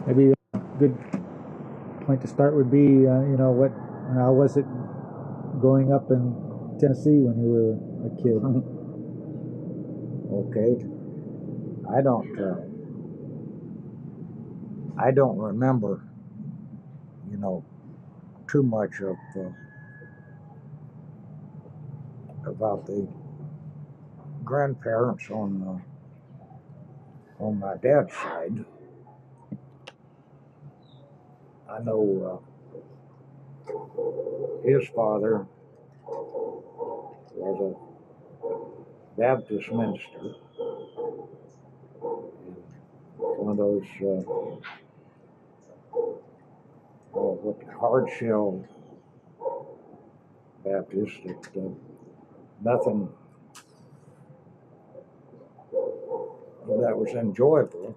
Maybe a good point to start would be, you know, how was it growing up in Tennessee when you were a kid? Okay, I don't remember, you know, too much of about the grandparents on my dad's side. I know his father was a Baptist minister, one of those hard shell Baptists that nothing that was enjoyable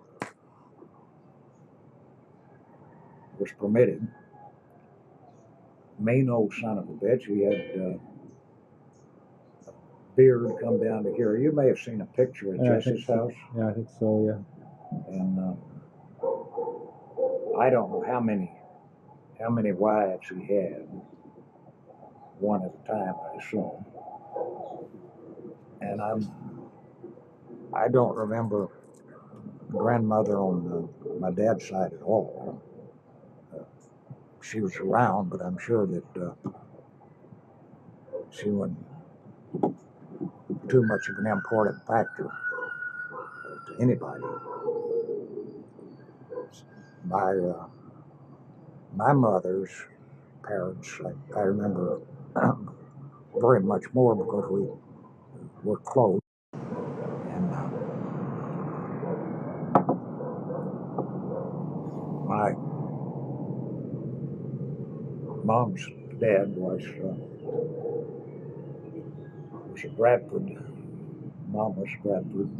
was permitted. Mean old son of a bitch. He had beard come down to here. You may have seen a picture at Jesse's house. Yeah, I think so, yeah. And I don't know how many wives he had, one at a time, I assume. And I don't remember grandmother on my dad's side at all. She was around, but I'm sure that she wasn't too much of an important factor to anybody. My mother's parents, I remember very much more because we were close. And my mom's dad was a Bradford. Mom was Bradford,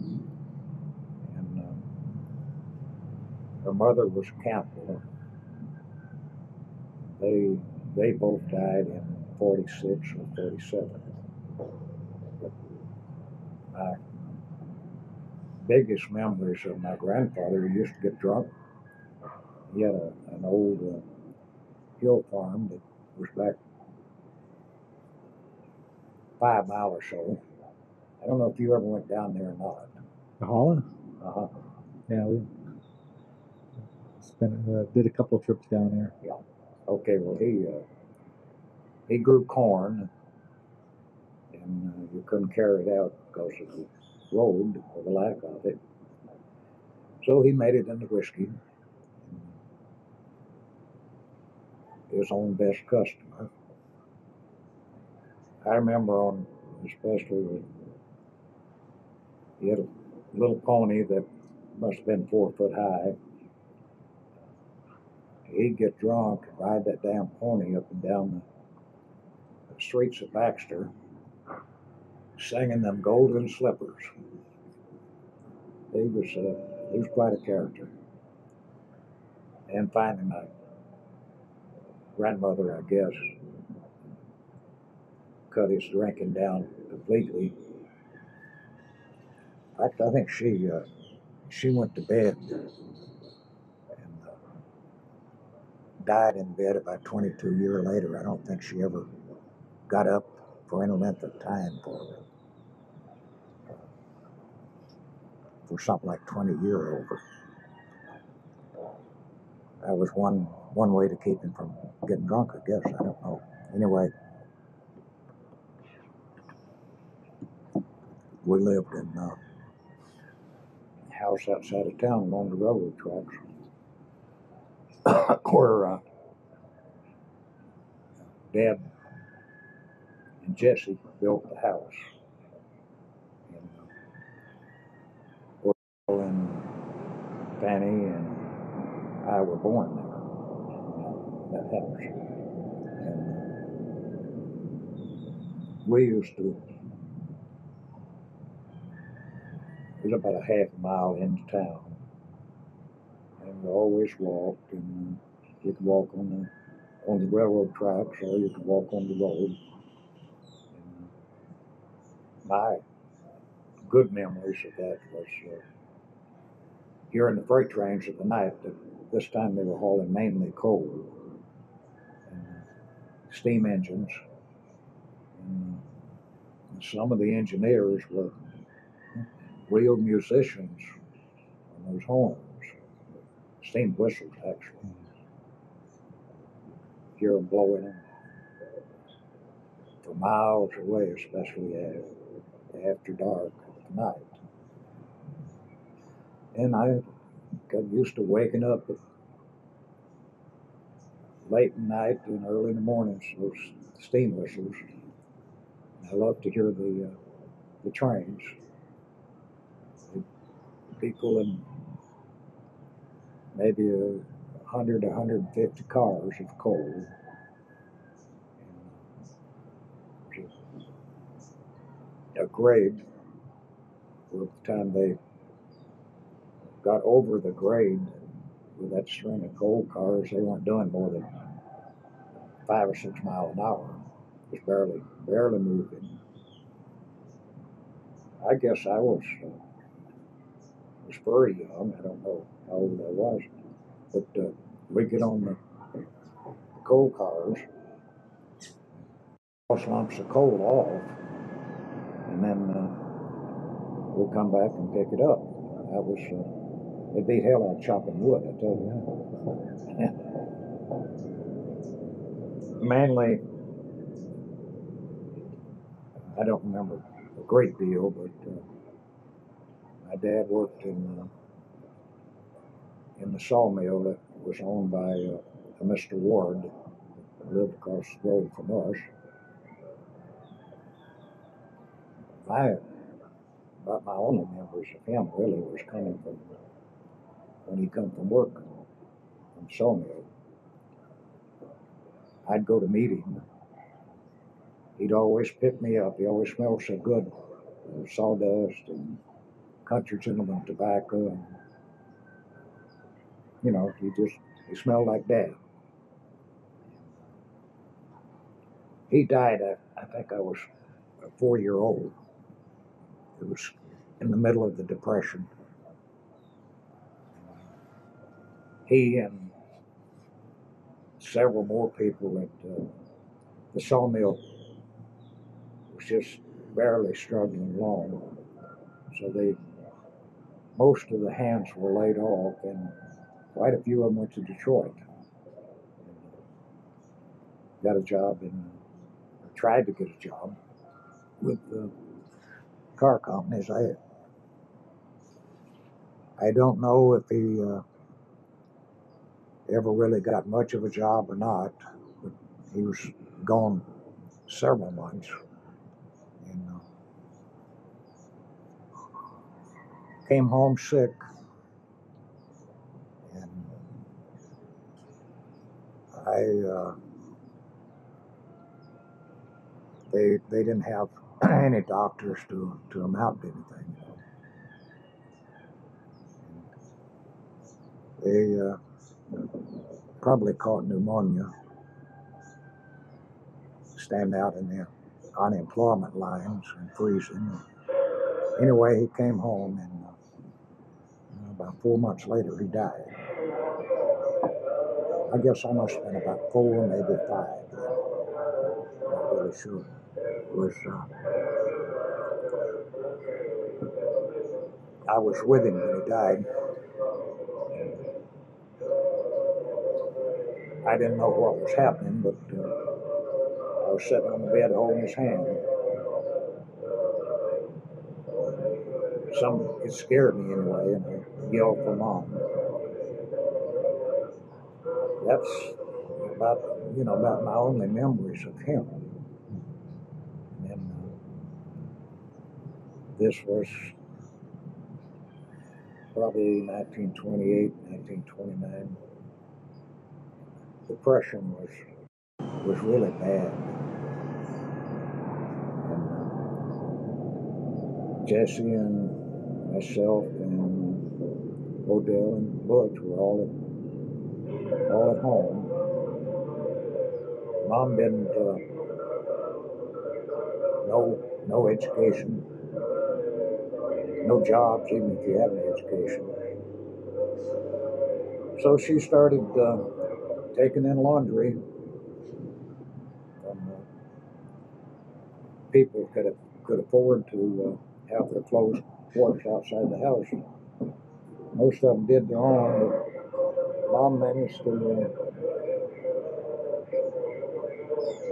and her mother was Campbell. They both died in 46 or 37. But my biggest memories of my grandfather, he used to get drunk. He had an old hill farm that was back 5 miles or so. I don't know if you ever went down there or not. The Holland? Uh-huh. Yeah, we did a couple of trips down there. Yeah. Okay, well, he grew corn, and you couldn't carry it out because of the road or the lack of it. So he made it into whiskey. His own best customer. I remember especially he had a little pony that must have been 4 foot high. He'd get drunk and ride that damn pony up and down the streets of Baxter, singing them Golden Slippers. He was quite a character. And finally, my grandmother, I guess, cut his drinking down completely. In fact, I think she went to bed and died in bed about 22 years later. I don't think she ever got up for any length of time for something like 20 years over. That was one way to keep him from getting drunk, I guess. I don't know. Anyway, we lived in a house outside of town along the railroad tracks where Dad and Jesse built the house. And Fanny and I were born there, in that house. And we used to, it was about a half a mile into town, and we always walked, and you could walk on the railroad tracks, or you could walk on the road. And my good memories of that was hearing the freight trains at the night. That this time they were hauling mainly coal and steam engines, and some of the engineers were real musicians on those horns, steam whistles actually. Hear them blowing them for miles away, especially after dark at night. And I got used to waking up late at night and early in the mornings, those steam whistles. I love to hear the trains. They'd be pulling maybe 100 to 150 cars of coal. A grade, by the time they got over the grade with that string of coal cars, they weren't doing more than 5 or 6 miles an hour. Just barely moving. I guess I was very young. I don't know how old I was, but we get on the coal cars, toss lumps of coal off, and then we'll come back and pick it up. That was it beat hell out of chopping wood, I tell you that. Mainly, I don't remember a great deal, but my dad worked in the sawmill that was owned by a Mr. Ward, who lived across the road from us. About my only memories of him really was coming from when he'd come from work from sawmill. I'd go to meet him. He'd always pick me up. He always smelled so good, sawdust and country gentleman tobacco, and he smelled like Dad. He died. I think I was a 4-year-old. It was in the middle of the Depression. He and several more people at the sawmill was just barely struggling along. So most of the hands were laid off, and quite a few of them went to Detroit. Got a job tried to get a job with the car companies. I don't know if he ever really got much of a job or not, but he was gone several months. And came home sick, and they didn't have any doctors to amount to anything. They probably caught pneumonia, stand out in the unemployment lines and freezing. Anyway, he came home, and about 4 months later, he died. I guess I must have been about 4, maybe 5. Not really sure. It was I was with him when he died. I didn't know what was happening, but I was sitting on the bed holding his hand. It scared me anyway, and I yelled for Mom. That's about my only memories of him. And this was probably 1928, 1929. Depression was really bad. And Jesse and myself and Odell and Butch were all at home. Mom didn't no education, no jobs, even if you have an education. So she started taking in laundry from people could afford to have their clothes washed outside the house. Most of them did their own, but Mom managed to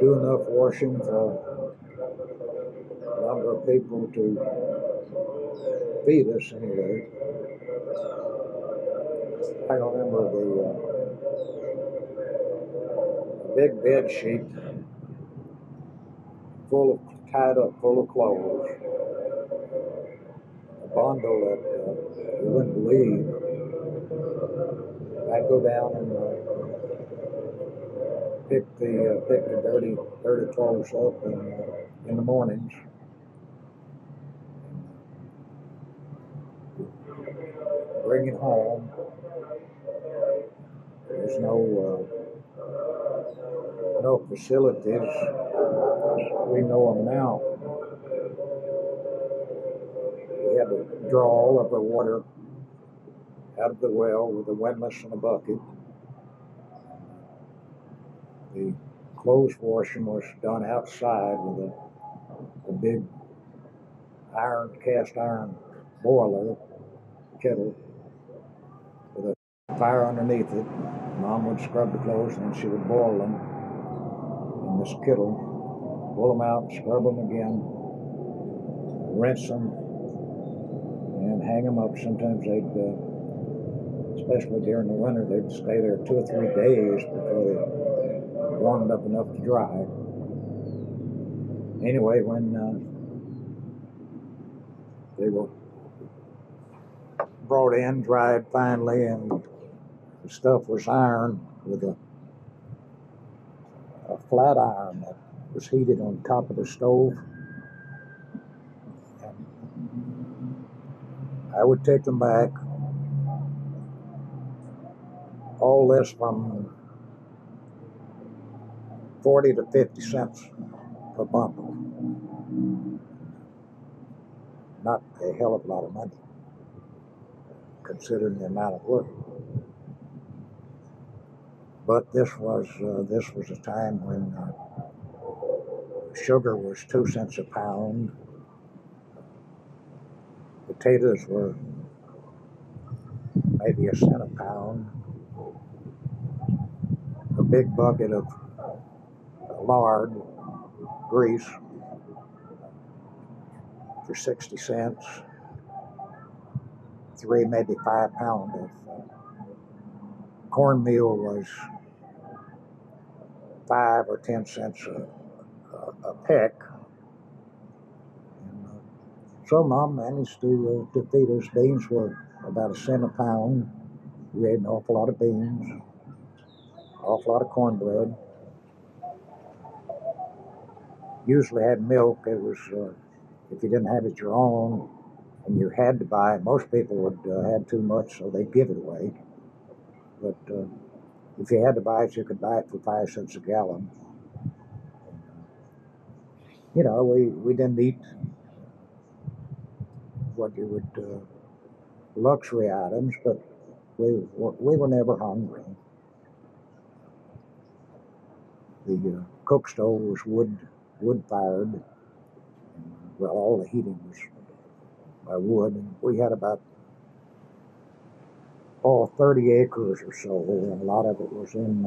do enough washing for a number of people to feed us anyway. I remember the big bed sheet tied up full of clothes, a bundle that you wouldn't believe. I'd go down and pick the dirty clothes up in the mornings. Bring it home. There's no facilities as we know them now. We had to draw all of our water out of the well with a windlass and a bucket. The clothes washing was done outside with a big cast iron boiler kettle with a fire underneath it. Mom would scrub the clothes and then she would boil them in this kettle, pull them out, scrub them again, rinse them, and hang them up. Sometimes especially during the winter, they'd stay there 2 or 3 days before they warmed up enough to dry. Anyway, when they were brought in, dried finally, and the stuff was ironed with a flat iron that was heated on top of the stove. And I would take them back, all this from 40 to 50 cents per bundle. Not a hell of a lot of money, considering the amount of work. But this was a time when sugar was 2 cents a pound. Potatoes were maybe 1 cent a pound. A big bucket of lard, grease, for 60 cents. 3, maybe 5 pounds of cornmeal was 5 or 10 cents a peck. And, so Mom managed to feed us. Beans were about 1 cent a pound. We ate an awful lot of beans, an awful lot of cornbread. Usually had milk. It was, if you didn't have it your own and you had to buy it, most people would have too much, so they'd give it away. But if you had to buy it, you could buy it for 5 cents a gallon. You know, we didn't eat what you would luxury items, but we were never hungry. The cook stove was wood fired. Well, all the heating was by wood, and we had about 30 acres or so, and a lot of it was in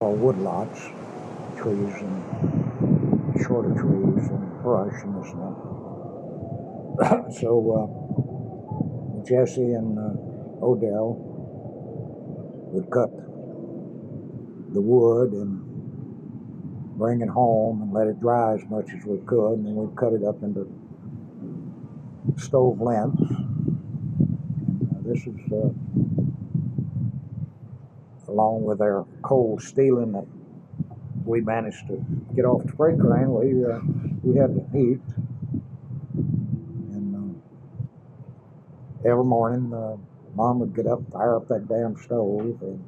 wood lots, trees and shorter trees and brush and this and that. So Jesse and Odell would cut the wood and bring it home and let it dry as much as we could, and then we'd cut it up into stove lengths. this is along with our coal stealing that we managed to get off the freight train. We had the heat, and every morning Mom would get up, fire up that damn stove, and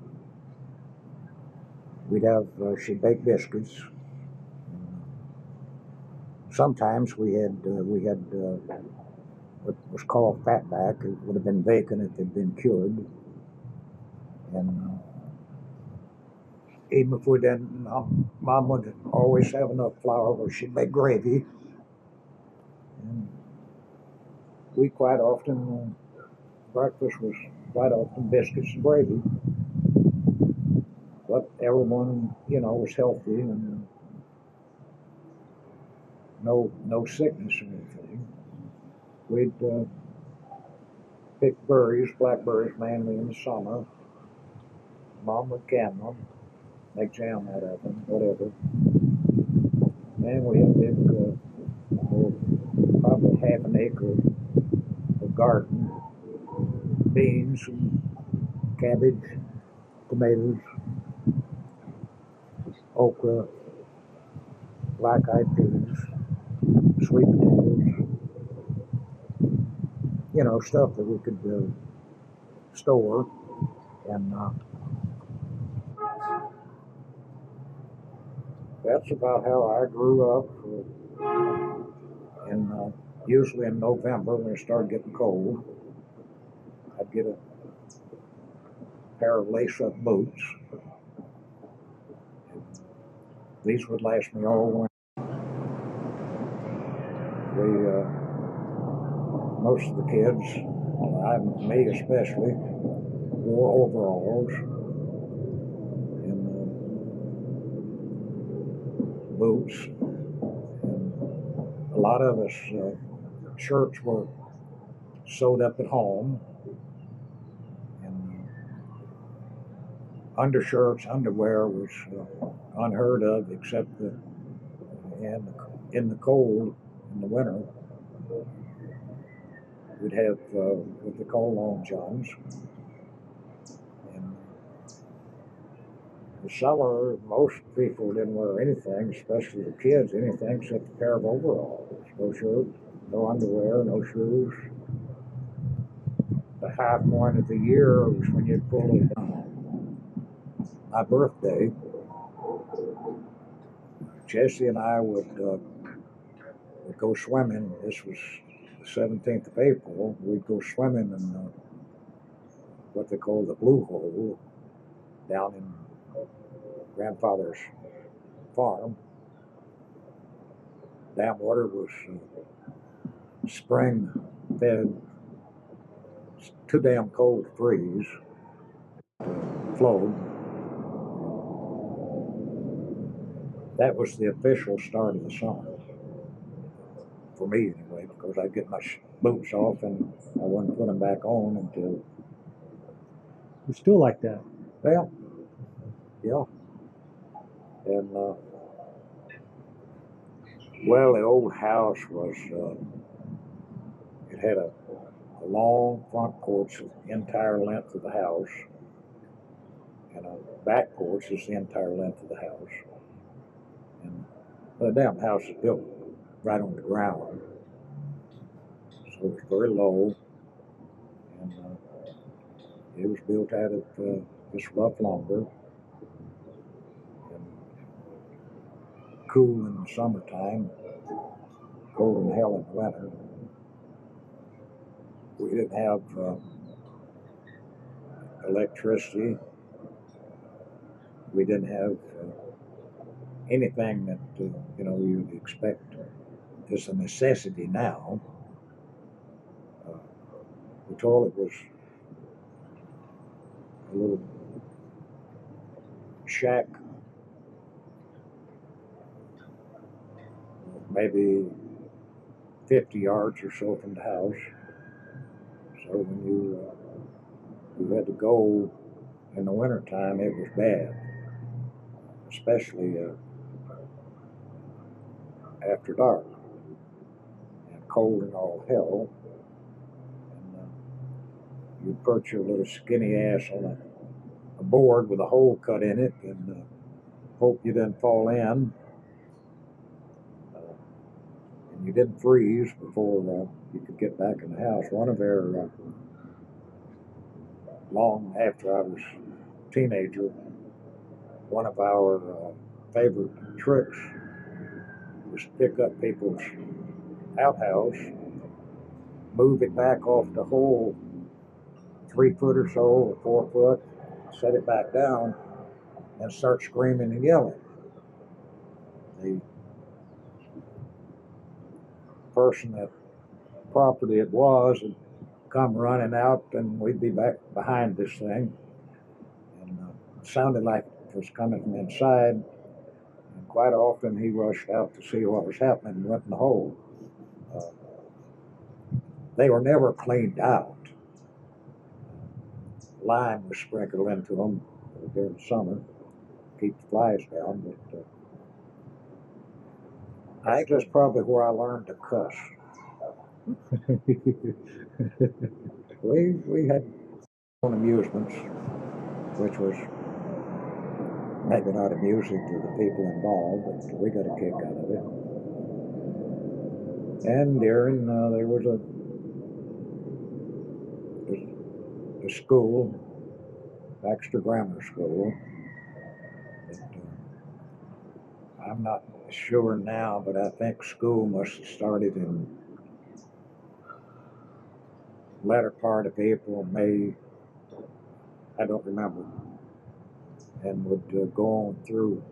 we'd have she'd bake biscuits. Sometimes we had what was called fatback. It would have been bacon if it had been cured, and even if we didn't, Mom would always have enough flour where she'd make gravy. And we quite often, breakfast was quite often biscuits and gravy. But everyone, was healthy and no sickness or anything. We'd pick berries, blackberries mainly in the summer. Mom would can them, make jam out of them, whatever. And we had a big, probably half an acre of garden, beans and cabbage, tomatoes, okra, black-eyed peas, sweet potatoes, stuff that we could store. And that's about how I grew up. And usually in November, when it started getting cold, I'd get a pair of lace-up boots. These would last me all winter. Most of the kids, me especially, wore overalls and boots. And a lot of us, shirts were sewed up at home, and undershirts, underwear was unheard of, except that in the cold, in the winter, we'd have what they call long johns. In the summer, most people didn't wear anything, especially the kids, anything except a pair of overalls. No shirt, no underwear, no shoes. The high point of the year was when you'd pull it down. My birthday, Jesse and I would go swimming. This was the 17th of April. We'd go swimming in what they call the Blue Hole down in grandfather's farm. Dam water was spring fed. It's too damn cold to freeze. Flowed. That was the official start of the summer. For me anyway, because I'd get my boots off and I wouldn't put them back on until... You're still like that? Yeah. And, the old house was, it had a long front porch the entire length of the house, and a back porch is the entire length of the house. And the damn house is built right on the ground, so it's very low, and it was built out of this rough lumber, and cool in the summertime, cold in hell in the winter. We didn't have electricity. We didn't have anything that you would expect is a necessity now. The toilet was a little shack, maybe 50 yards or so from the house. So when you had to go in the wintertime, it was bad, especially after dark, and cold and all hell. And you'd put your little skinny ass on a board with a hole cut in it and hope you didn't fall in. And you didn't freeze before you could get back in the house. One of their, long after I was a teenager, one of our favorite tricks was to pick up people's outhouse, move it back off the hole 3 foot or so, or 4 foot, set it back down, and start screaming and yelling. The person that property it was would come running out, and we'd be back behind this thing. And it sounded like it was coming from inside. And quite often he rushed out to see what was happening and went in the hole. They were never cleaned out. Lime was sprinkled into them during the summer to keep the flies down. But I think that's probably where I learned to cuss. We had own amusements, which was maybe not amusing to the people involved, but we got a kick out of it. And during there was a school, Baxter Grammar School. That, I'm not sure now, but I think school must have started in latter part of April, May. I don't remember. And would go on through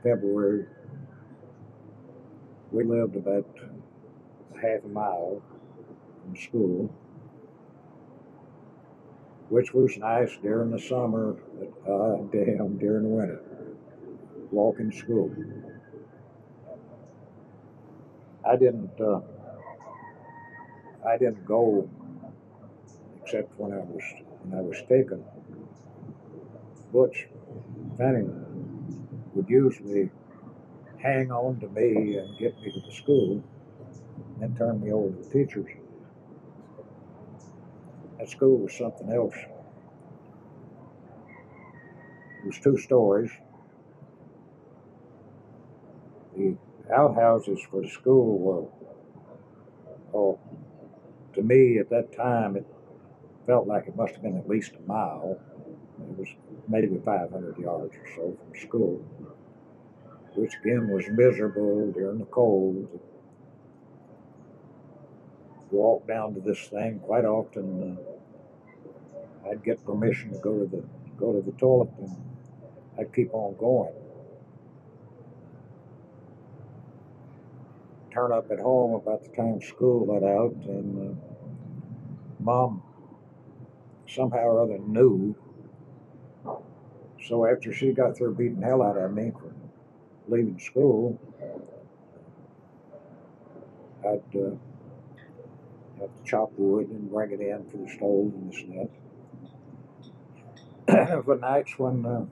February. We lived about half a mile from school, which was nice during the summer, but damn, during the winter, walking to school. I didn't go except when I was taken. Butch Fanning would usually hang on to me and get me to the school, and then turn me over to the teachers. That school was something else. It was 2 stories. The outhouses for the school were, oh, to me at that time, it felt like it must have been at least a mile. It was maybe 500 yards or so from school, which again was miserable during the cold. Walk down to this thing quite often. I'd get permission to go to the toilet, and I'd keep on going. Turn up at home about the time school let out, and Mom somehow or other knew. So after she got through beating the hell out of me for leaving school, I'd have to chop wood and bring it in for the stove and this and that. For nights when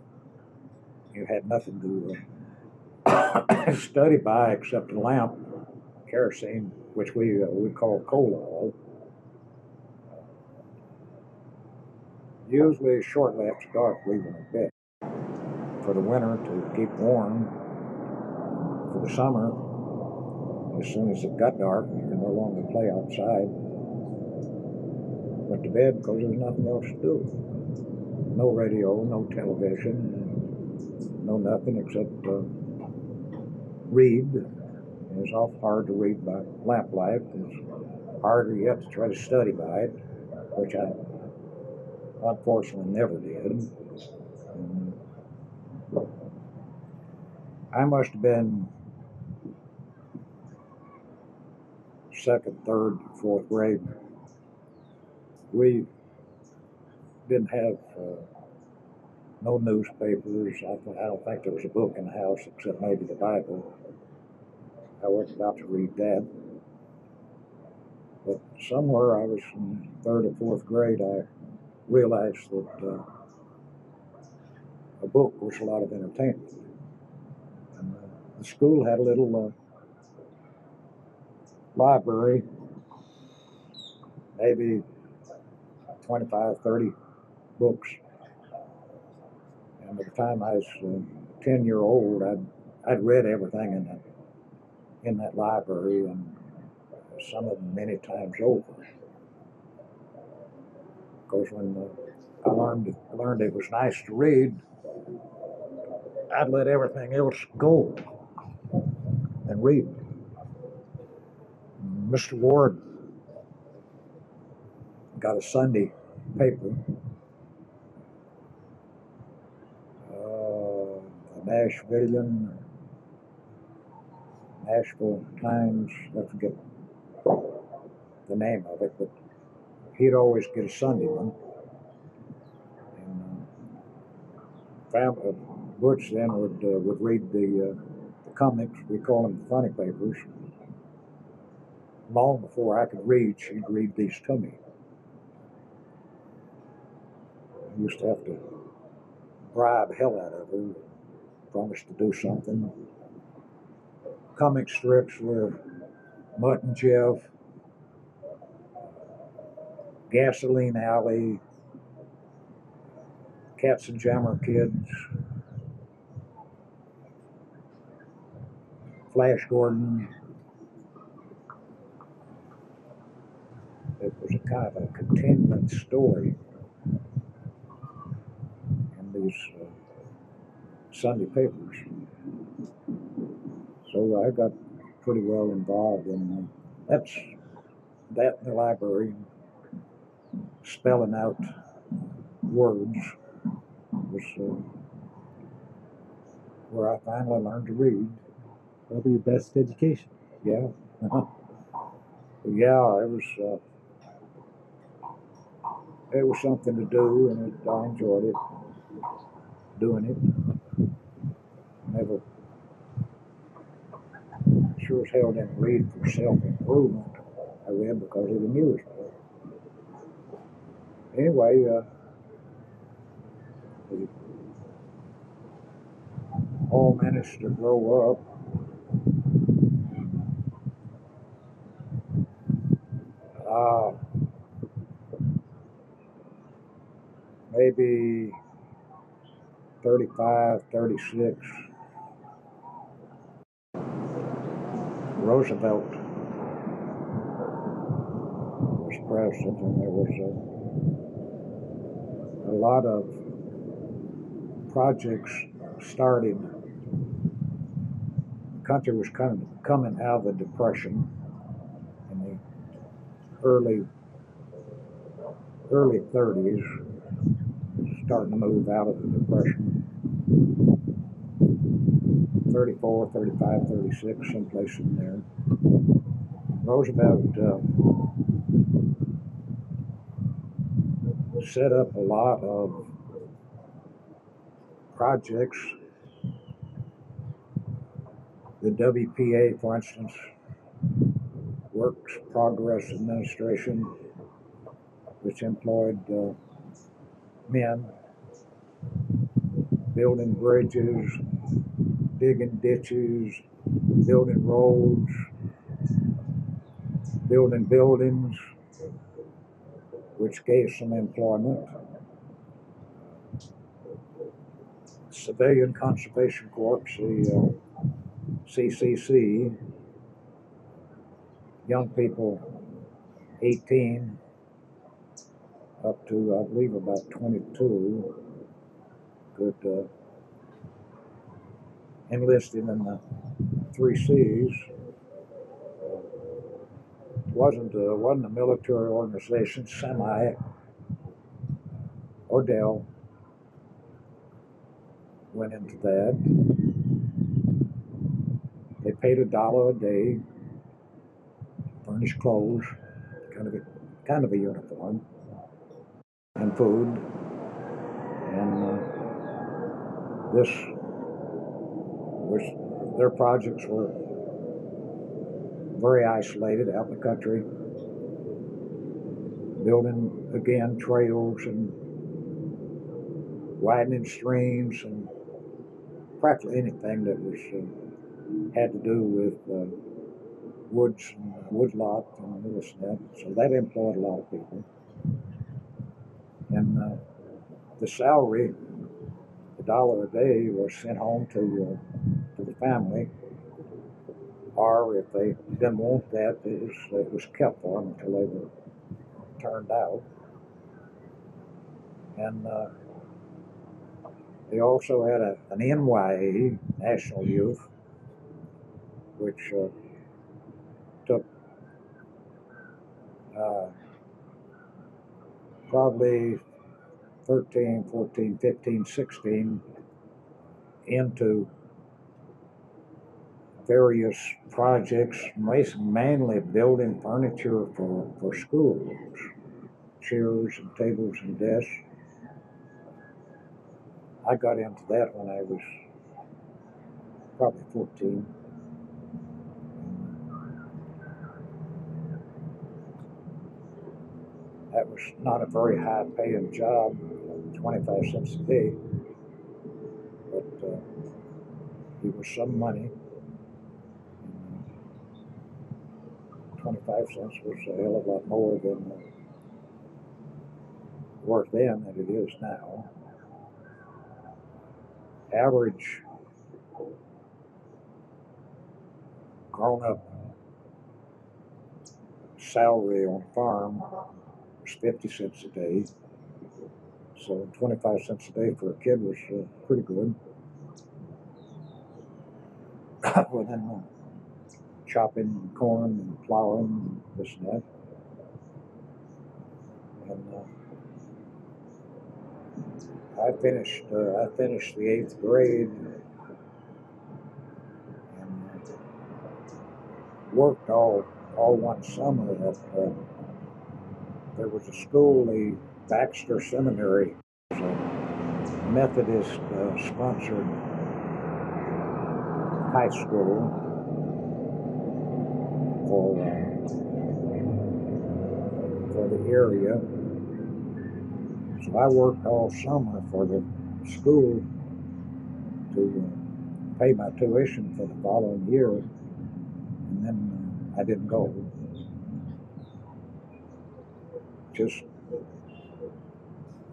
you had nothing to study by except a lamp, kerosene, which we call coal oil. Usually shortly after dark, we went to bed. For the winter, to keep warm. For the summer, as soon as it got dark, you could no longer play outside. Went to bed because there was nothing else to do. No radio, no television, no nothing except read. It was awful hard to read by lamplight. It's harder yet to try to study by it, which I unfortunately never did. I must have been 2nd, 3rd, 4th grade. We didn't have no newspapers. I don't think there was a book in the house except maybe the Bible. I wasn't about to read that. But somewhere I was in 3rd or 4th grade, I realized that a book was a lot of entertainment. And the school had a little library, maybe 25, 30 books. And by the time I was 10-year-old, I'd read everything in that library, and some of them many times over. Because when I learned it was nice to read, I'd let everything else go and read. Mr. Ward got a Sunday paper, the Nashville Times, I forget the name of it, but he'd always get a Sunday one. And Butch then would read the comics. We call them the funny papers. Long before I could read, she'd read these to me. I used to have to bribe hell out of her, promise to do something. Comic strips were Mutt and Jeff, Gasoline Alley, Cats and Jammer Kids, Flash Gordon. It was a kind of a continuing story in these Sunday papers. So I got pretty well involved in that in the library, spelling out words was where I finally learned to read. Probably your best education. Yeah. Yeah, it was something to do, and I enjoyed it, doing it. Never sure as hell didn't read for self-improvement. I read because it amused me. Anyway, we all managed to grow up. Maybe 35, 36. Roosevelt was president, and there was a lot of projects starting. The country was kind of coming out of the Depression in the early 30s, starting to move out of the Depression. 34, 35, 36, someplace in there. Roosevelt set up a lot of projects. The WPA, for instance, Works Progress Administration, which employed men building bridges, digging ditches, building roads, building buildings, which gave some employment. Civilian Conservation Corps, the CCC, young people 18 up to, I believe, about 22 could enlisted in the 3 C's. Wasn't a military organization, semi. Odell went into that. They paid $1 a day, furnished clothes, kind of a uniform, and food. And their projects were very isolated out in the country, building again trails and widening streams and practically anything that was had to do with woods and woodlot and this and that. So that employed a lot of people. And the salary, $1 a day, was sent home to the family, or if they didn't want that, it was kept for them until they were turned out. And they also had an NYA, National Youth, which took probably 13, 14, 15, 16 into various projects, mainly building furniture for schools, chairs and tables and desks. I got into that when I was probably 14. That was not a very high paying job, 25 cents a day, but it was some money. 25 cents was a hell of a lot more than worth then than it is now. Average grown up salary on a farm was 50 cents a day. So 25 cents a day for a kid was pretty good. Well, then chopping corn and plowing and this and that. And I finished the 8th grade and worked all one summer at there was a school, the Baxter Seminary, it was a Methodist sponsored high school for the area. So I worked all summer for the school to pay my tuition for the following year, and then I didn't go.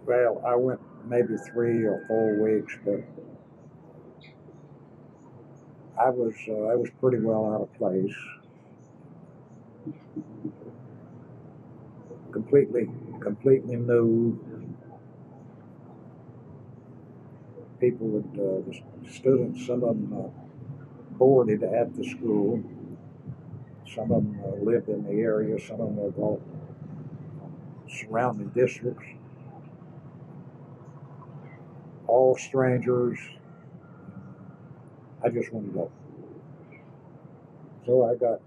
Well, I went maybe 3 or 4 weeks, but I was pretty well out of place. Completely new. People the students, some of them boarded at the school. Some of them lived in the area. Some of them were all surrounding districts. All strangers. I just wanted to go. So I got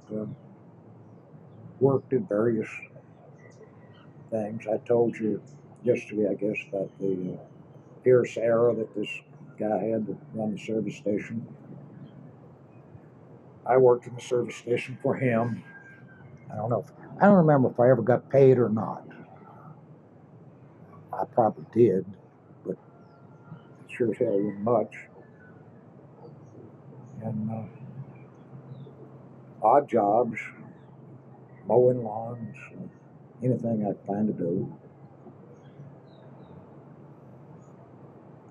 worked in various things. I told you yesterday, I guess, about the Pierce era that this guy had to run the service station. I worked in the service station for him. I don't remember if I ever got paid or not. I probably did, but sure as hell wasn't much. And odd jobs, mowing lawns, anything I could find to do.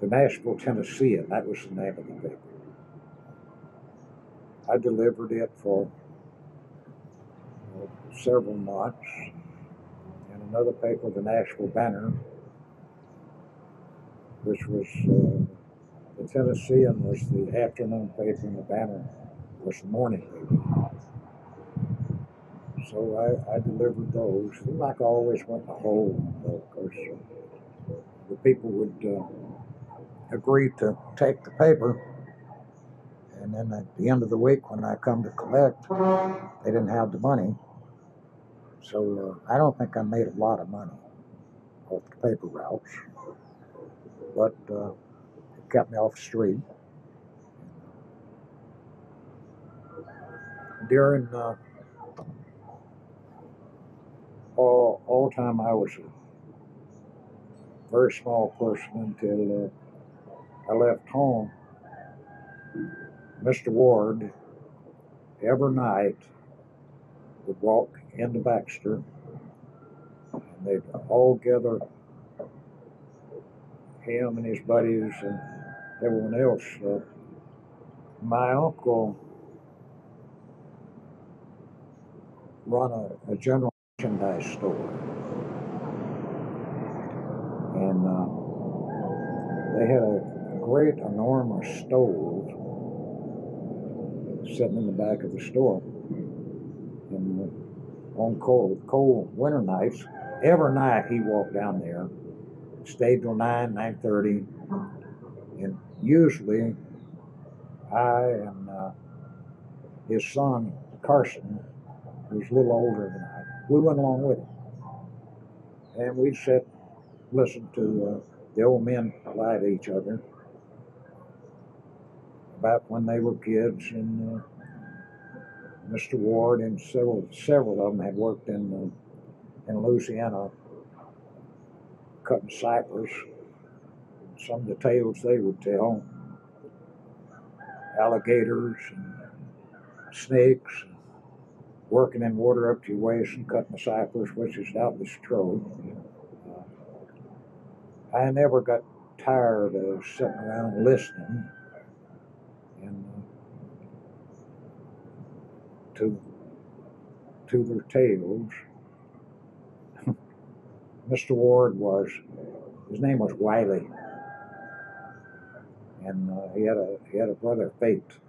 The Nashville, Tennessean, that was the name of the paper. I delivered it for several months. And another paper, the Nashville Banner, which was the Tennessean was the afternoon paper and the Banner was the morning paper. So I delivered those. It like I always went in the hole, of course. The people would agree to take the paper, and then at the end of the week when I come to collect, they didn't have the money. So I don't think I made a lot of money off the paper routes, but it kept me off the street. During all time I was a very small person until I left home. Mr. Ward every night would walk into Baxter, and they'd all gather him and his buddies and everyone else. My uncle run a general merchandise store, and they had a great, enormous stove sitting in the back of the store. And on cold winter nights, every night he walked down there, stayed till 9:30, and usually I and his son Carson, who's a little older than I, we went along with him, and we'd sit, listen to the old men lie to each other about when they were kids, and Mr. Ward and several of them had worked in Louisiana cutting cypress. Some of the tales they would tell, alligators and snakes, working in water up to your waist and cutting the cypress, which is doubtless true. I never got tired of sitting around listening and to their tales. Mr. Ward his name was Wiley, and he had a brother Fate,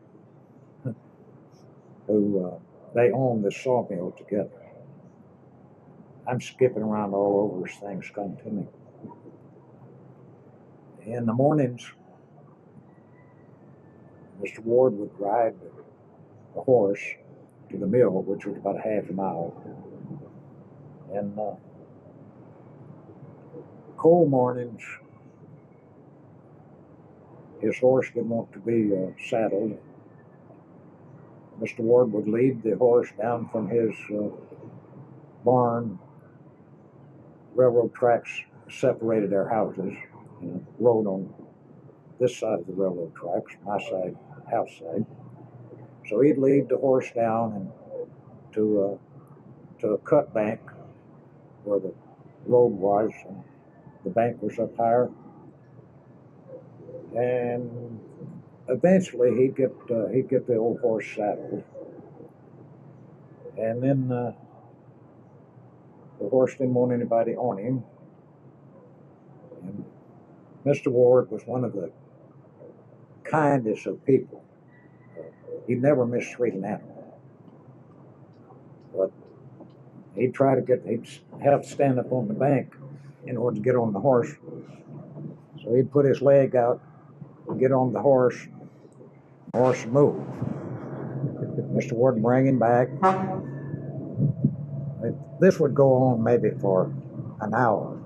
who they owned the sawmill together. I'm skipping around all over as things come to me. In the mornings, Mr. Ward would ride the horse to the mill, which was about a half a mile. And cold mornings, his horse didn't want to be saddled. Mr. Ward would lead the horse down from his barn. Railroad tracks separated their houses, road on this side of the railroad tracks, my side, house side. So he'd lead the horse down and to a cut bank where the road was, and the bank was up higher. And eventually he'd get the old horse saddled, and then the horse didn't want anybody on him. And Mr. Ward was one of the kindest of people. He'd never mistreat an animal, but he'd have to stand up on the bank in order to get on the horse. So he'd put his leg out, get on the horse would move. Mr. Ward would bring him back. This would go on maybe for an hour,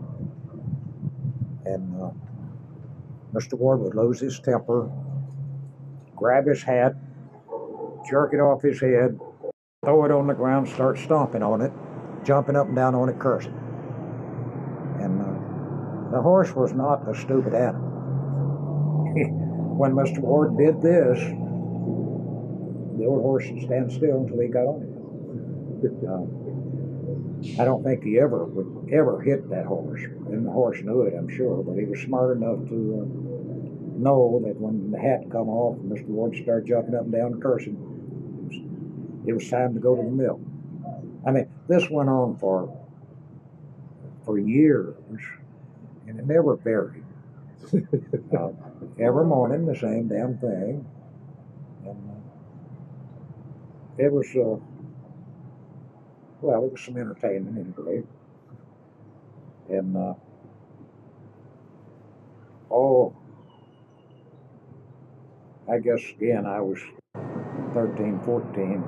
and Mr. Ward would lose his temper, grab his hat, jerk it off his head, throw it on the ground, start stomping on it, jumping up and down on it, cursing. And the horse was not a stupid animal. When Mr. Ward did this, the old horse would stand still until he got on it. I don't think he would ever hit that horse, and the horse knew it, I'm sure, but he was smart enough to know that when the hat come off and Mr. Ward started jumping up and down and cursing, it was time to go to the mill. I mean, this went on for years, and it never varied. Every morning, the same damn thing. And it was, it was some entertainment anyway. And, I guess, again, I was 13, 14.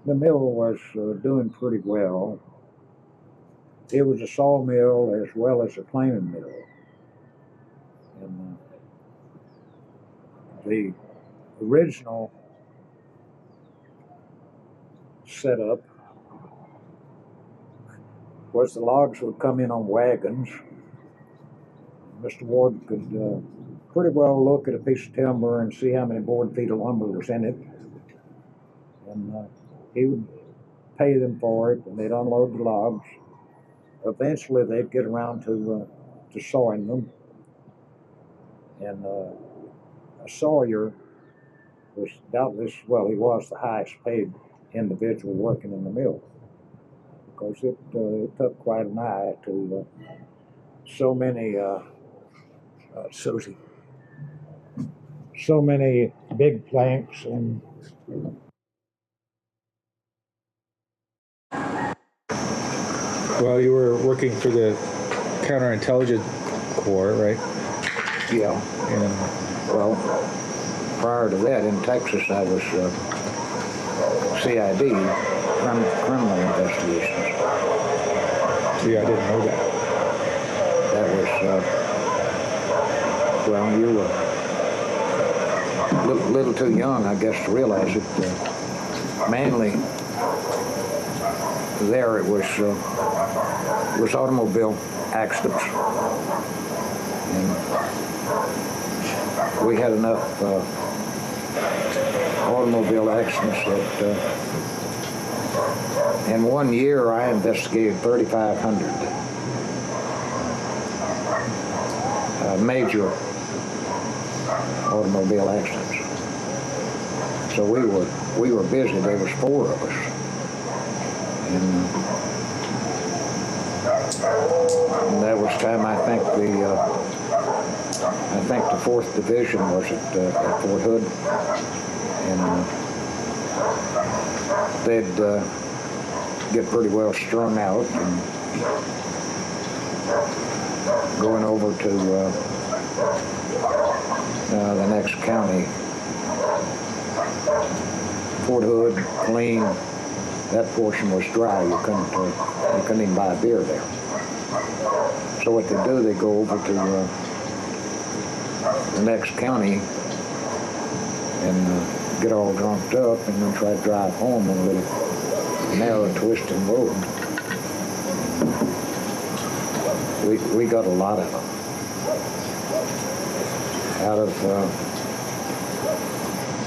The mill was doing pretty well. It was a sawmill as well as a planing mill. And the original setup was the logs would come in on wagons. Mr. Ward could pretty well look at a piece of timber and see how many board feet of lumber was in it. And he would pay them for it, and they'd unload the logs. eventually they'd get around to sawing them. And a sawyer was doubtless, well, he was the highest paid individual working in the mill, because it took quite an eye to so many so many big planks. And Well, you were working for the counterintelligence corps, right? yeah, And well, prior to that in Texas I was CID, criminal investigations. see, I didn't know that. That was, well, you were a little too young, I guess, to realize it. Mainly there it was automobile accidents. And we had enough automobile accidents that in 1 year I investigated 3,500 major automobile accidents. So we were busy. There was 4 of us, and that was time I think the 4th Division was at Fort Hood, and they'd get pretty well strung out and going over to the next county. Fort Hood, clean, that portion was dry. You couldn't even buy a beer there. So what they do, they go over to the next county and get all drunked up, and then try to drive home on a little narrow, twisting road. We got a lot of them. Out of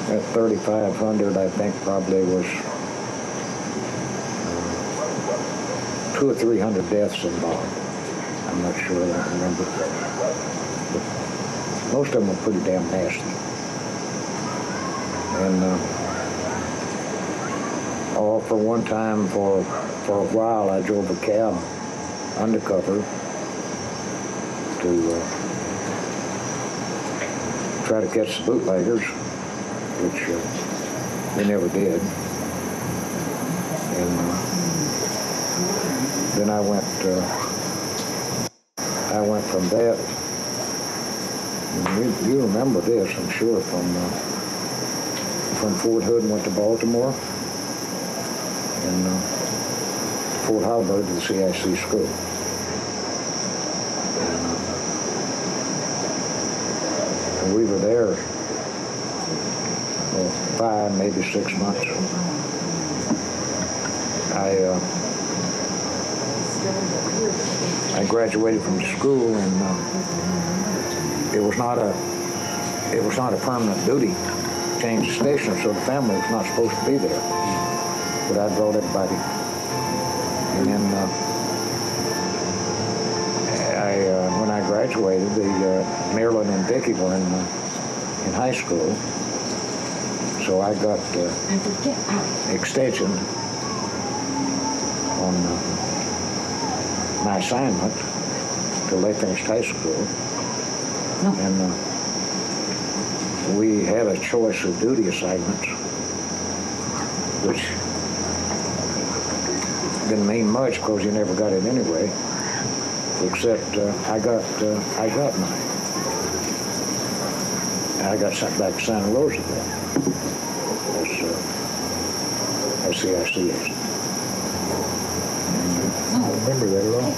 that 3,500, I think probably was 200 or 300 deaths involved. I'm not sure, I don't remember. But most of them were pretty damn nasty. And for one time, for a while, I drove a cab undercover to try to catch the bootleggers, which we never did. And then I went from that. And you remember this, I'm sure, from Fort Hood and went to Baltimore, and Fort Halberg to the CIC school. And we were there for 5, maybe 6 months. I graduated from school, and it was not a permanent duty. Changed the station, so the family was not supposed to be there. But I brought everybody. And then when I graduated, Marilyn and Vicki were in high school, so I got extension on my assignment till they finished high school. No. And we had a choice of duty assignments, which didn't mean much because you never got it anyway. Except I got mine. I got sent back to Santa Rosa as CIC. I don't remember that at all.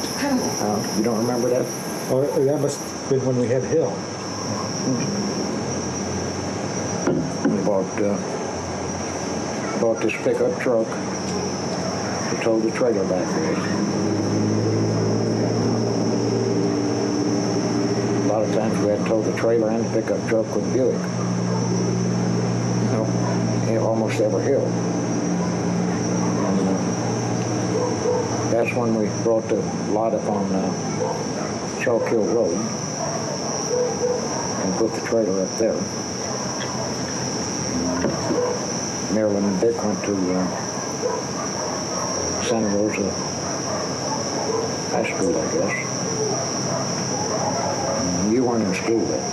You don't remember that? Oh, that must have been when we had Hill. We bought this pickup truck to tow the trailer back there. A lot of times we had to tow the trailer and the pickup truck with Buick. Almost every hill. And that's when we brought the lot up on Chalk Hill Road and put the trailer up there. Marilyn and Dick went to Santa Rosa High School, I guess. You weren't in school then.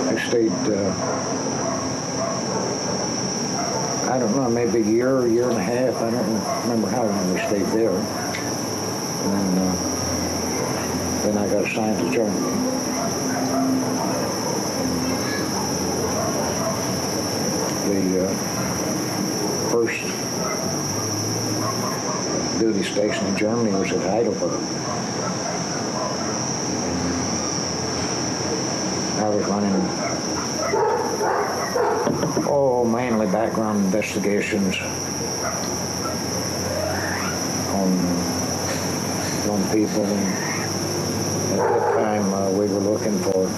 I stayed, I don't know, maybe a year and a half. I don't remember how long we stayed there. And then I got assigned to Germany. The first duty station in Germany was at Heidelberg. I was running, mainly background investigations on people. And at that time, we were looking for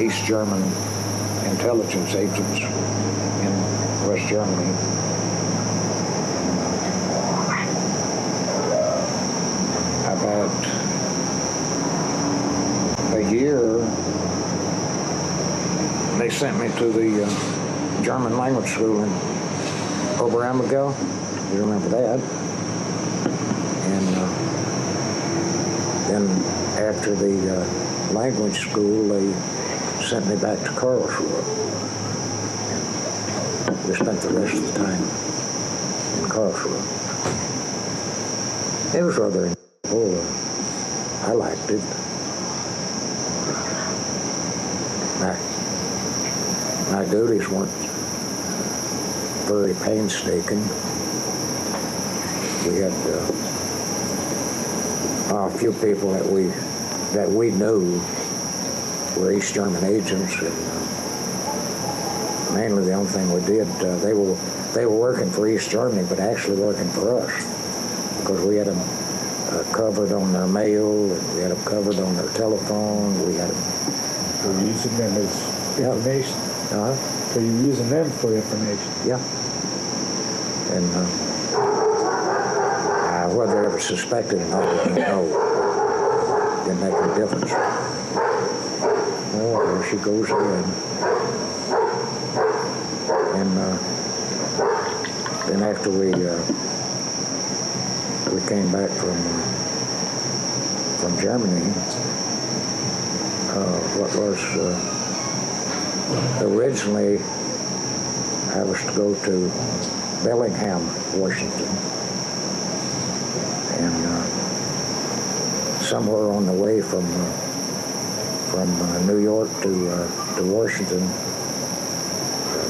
East German intelligence agents in West Germany. About a year, they sent me to the German language school in Oberammergau. You remember that? And then after the language school, they sent me back to Karlsruhe. We spent the rest of the time in Karlsruhe. It was rather enjoyable. I liked it. My duties weren't very painstaking. We had a few people that we knew were East German agents, and mainly the only thing we did, they were working for East Germany, but actually working for us, because we had them covered on their mail, and we had them covered on their telephone. We had them. Were you using them as information? Uh-huh. So you were using them for information? Yeah. And whether they ever suspected or not, I don't know. Didn't make any difference. Oh, there she goes again. And then after we came back from Germany, what was originally I was to go to Bellingham, Washington, and somewhere on the way from New York to Washington,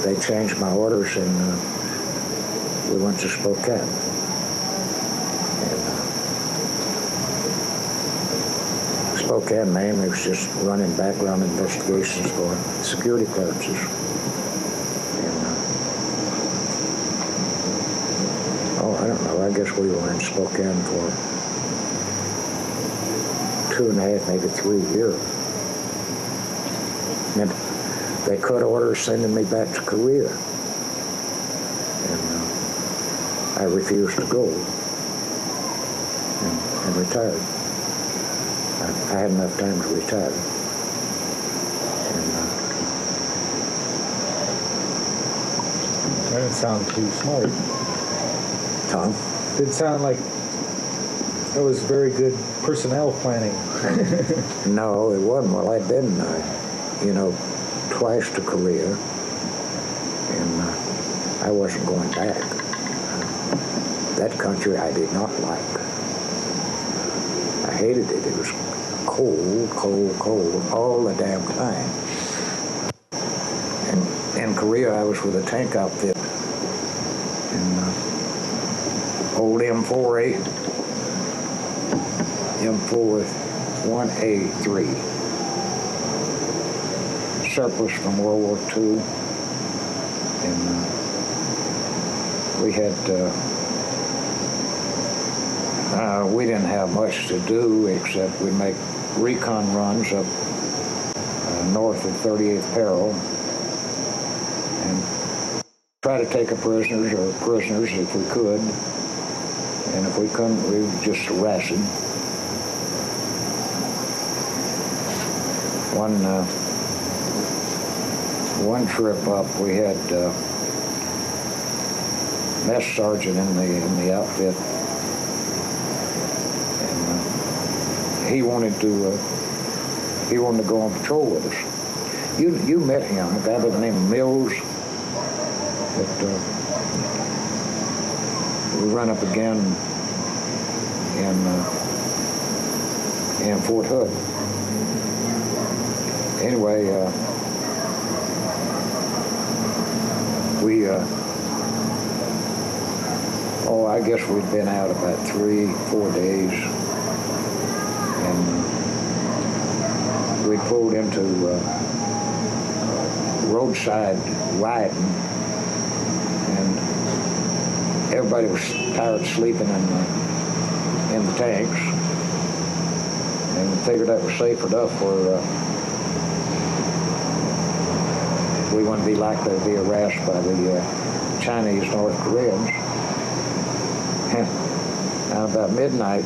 they changed my orders, and we went to Spokane. Spokane mainly was just running background investigations for security clearances. And, I don't know, I guess we were in Spokane for 2.5, maybe 3 years. And they cut orders sending me back to Korea. And I refused to go and retired. I had enough time to retire. And, that didn't sound too smart. Tom? Didn't sound like that was very good personnel planning. No, it wasn't. Well, I'd been, twice to Korea, and I wasn't going back. That country I did not like. I hated it. It was cold, cold, cold all the damn time. And in Korea, I was with a tank outfit in old M41A3, surplus from World War II, and we had. We didn't have much to do except we'd make recon runs up north of 38th Parallel, and try to take prisoners if we could, and if we couldn't, we would just harass them. One trip up, we had mess sergeant in the outfit, and he wanted to go on patrol with us. You met him, a guy by the name of Mills. That we run up again in Fort Hood. Anyway, I guess we'd been out about 3-4 days, and we pulled into roadside riding, and everybody was tired sleeping in the tanks, and we figured that was safe enough for we wouldn't be likely to be harassed by the Chinese North Koreans. And about midnight,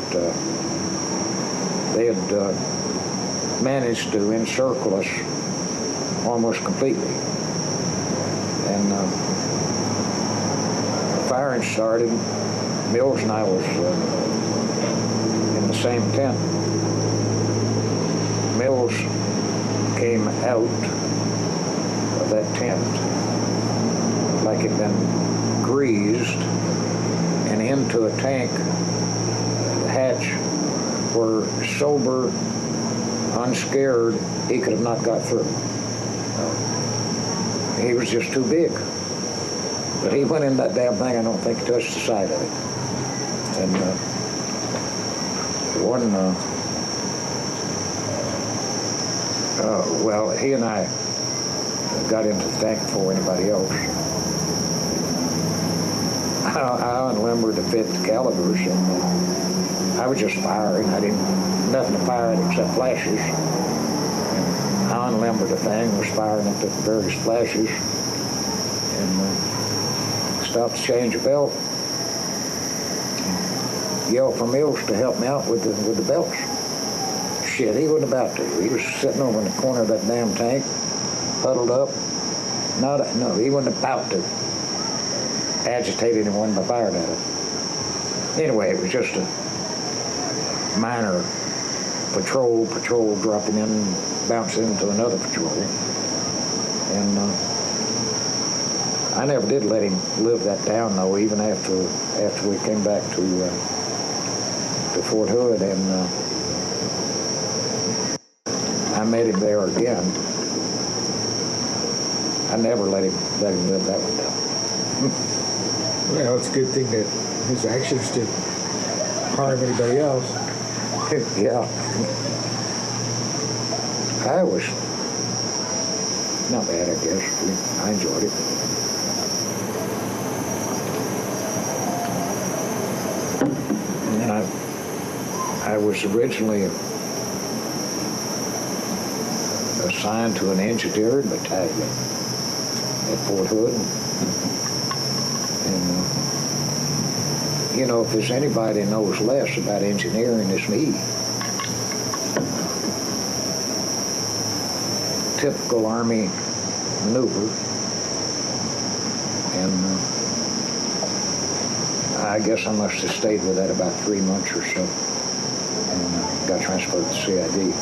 they had managed to encircle us almost completely. And the firing started. Mills and I was in the same tent. Mills came out of that tent like it had been greased and into a tank, the hatch, where sober, unscared, he could have not got through. He was just too big. But he went in that damn thing, I don't think he touched the side of it. And he and I got into the tank before anybody else. I unlimbered the 50 calibers, and I was just firing. I didn't nothing to fire at except flashes. And I unlimbered the thing, was firing at the various flashes, and stopped to change a belt. Yelled for Mills to help me out with the belts. Shit, he wasn't about to. He was sitting over in the corner of that damn tank, huddled up. No, he wasn't about to agitate anyone by firing at it. Anyway, it was just a minor patrol dropping in, bouncing into another patrol. And I never did let him live that down, though, even after we came back to Fort Hood, and I met him there again. I never let him live that one down. Well, it's a good thing that his actions didn't harm anybody else. Yeah. I was not bad, I guess. I enjoyed it. And I was originally assigned to an engineering battalion at Fort Hood. And, if there's anybody that knows less about engineering, it's me. Typical Army maneuver. And I guess I must have stayed with that about 3 months or so. And got transferred to CID.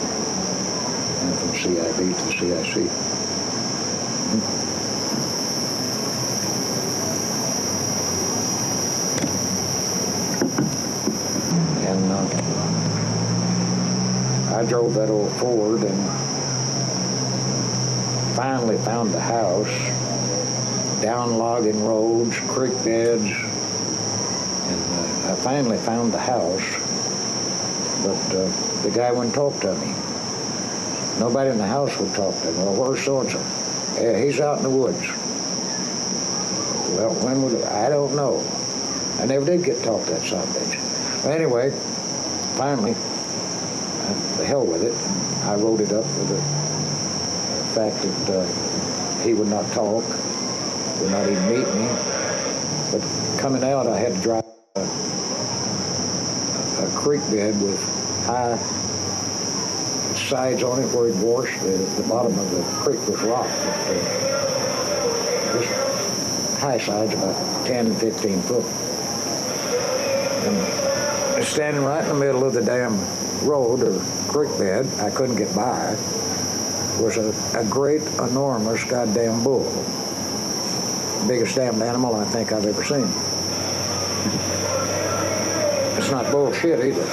And from CID to CIC. And I drove that old Ford and finally found the house, down logging roads, creek beds, and I finally found the house, but the guy wouldn't talk to me. Nobody in the house would talk to me. Well, where's so-and-so? Yeah, he's out in the woods. Well, when would I don't know. I never did get talked to that son of a bitch. Well, anyway, finally, the hell with it. I wrote it up with the fact that he would not talk, would not even meet me, coming out, I had to drive a creek bed with high sides on it where it washed. The bottom of the creek was rock. Just high sides, about 10, 15 foot. And standing right in the middle of the damn road or creek bed, I couldn't get by, was a great, enormous goddamn bull. Biggest damned animal I think I've ever seen. It's not bullshit either.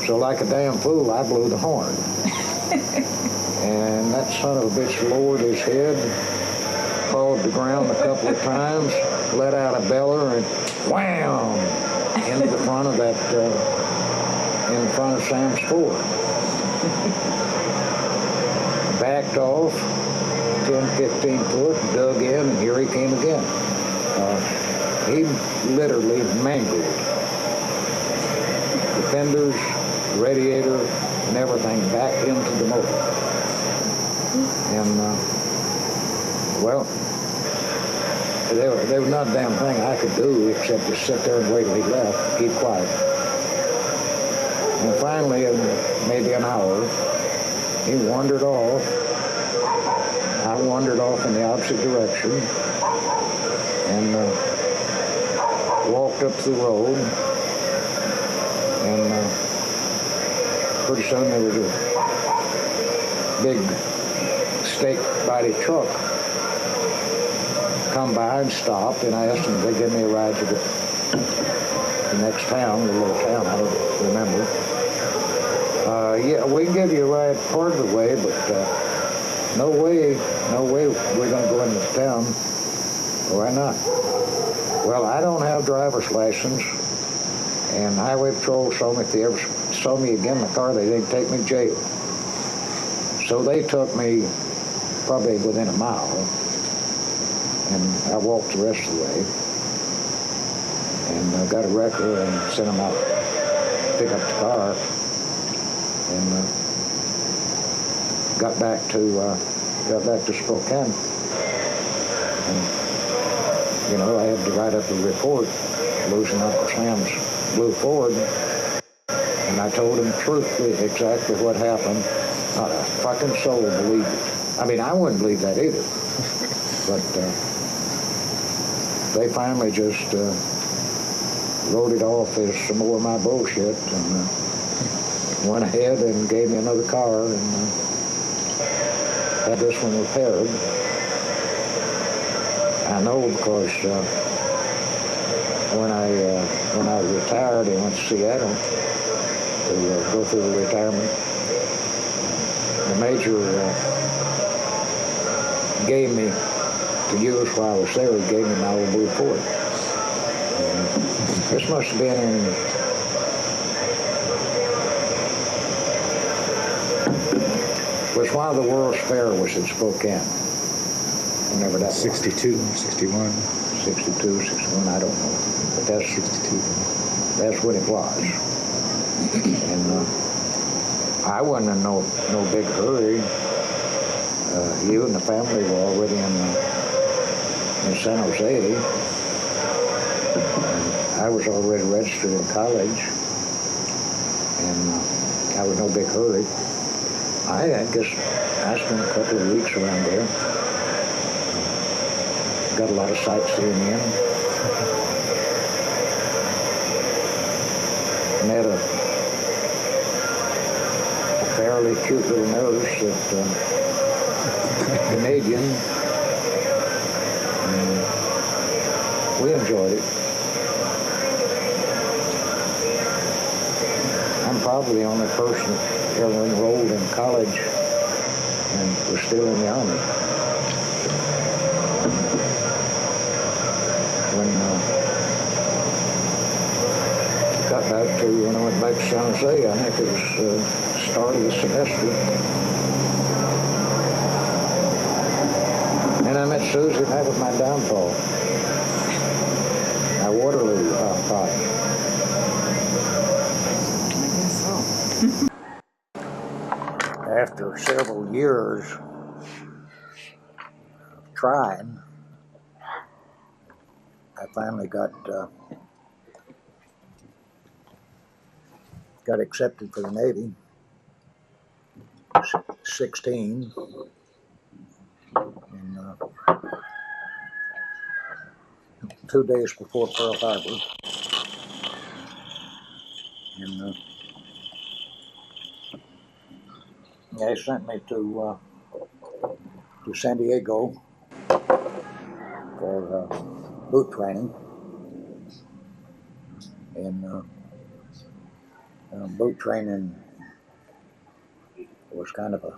So like a damn fool, I blew the horn. And that son of a bitch lowered his head, pawed the ground a couple of times, let out a beller, and wham! Into the front of that, in front of Sam's Ford. Backed off 10, 15 foot, dug in, and here he came again. He literally mangled the fenders, radiator, and everything back into the motor. And, well, there was not a damn thing I could do except just sit there and wait till he left, keep quiet. And finally, in maybe an hour, he wandered off. I wandered off in the opposite direction and walked up the road. And pretty soon there was a big stake-body truck come by and stopped, and I asked them if they'd give me a ride to the next town, the little town, I don't remember. Yeah, we can give you a ride part of the way, but no way we're going to go into town. Why not? Well, I don't have driver's license, and Highway Patrol saw me. If they ever saw me again in the car, they'd take me to jail. So they took me probably within a mile, and I walked the rest of the way, and I got a wrecker and sent them out to pick up the car, and got back to Spokane, and you know, I had to write up a report losing Uncle Sam's blue Ford, and I told him truthfully exactly what happened. Not a fucking soul believed it. I mean, I wouldn't believe that either, but they finally just wrote it off as some more of my bullshit, and went ahead and gave me another car and had this one repaired. I know because when I retired and went to Seattle to go through the retirement, the major gave me to use while I was there. He gave me my old blue Ford. This must have been in was while the World's Fair was in Spokane. Whenever that 62, 61. 62, 61, I don't know. But that's 62. That's what it was. And I wasn't in no big hurry. You and the family were already in San Jose. I was already registered in college, and I was no big hurry. I guess I spent a couple of weeks around there. Got a lot of sightseeing in. Met a fairly cute little nurse that Canadian. And we enjoyed it. I'm probably the only person that ever enrolled in college and was still in the Army. When got back to, when I went back to San Jose, I think it was start of the semester. And I met Susie, and that was my downfall. My Waterloo fight. After several years of trying, I I finally got accepted for the Navy. 16, and 2 days before Pearl Harbor, and they sent me to San Diego for boot training, and boot training was kind of a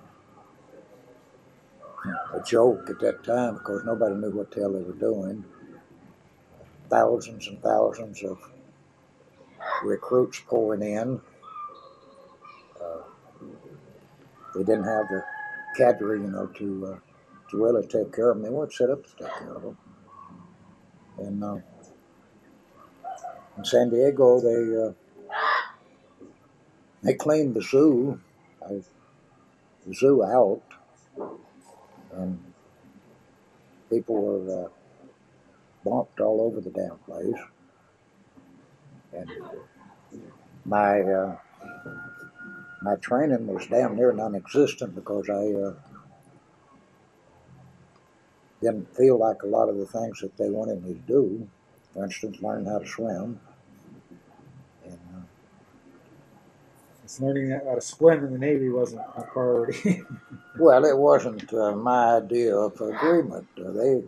joke at that time because nobody knew what the hell they were doing. Thousands and thousands of recruits pouring in. They didn't have the cadre, to really take care of them. They weren't set up to take care of them. And in San Diego, they cleaned the zoo out, and people were bonked all over the damn place. And my training was damn near non-existent because I didn't feel like a lot of the things that they wanted me to do. For instance, learn how to swim. And It's learning how to swim in the Navy wasn't a priority. well, it wasn't my idea of agreement. They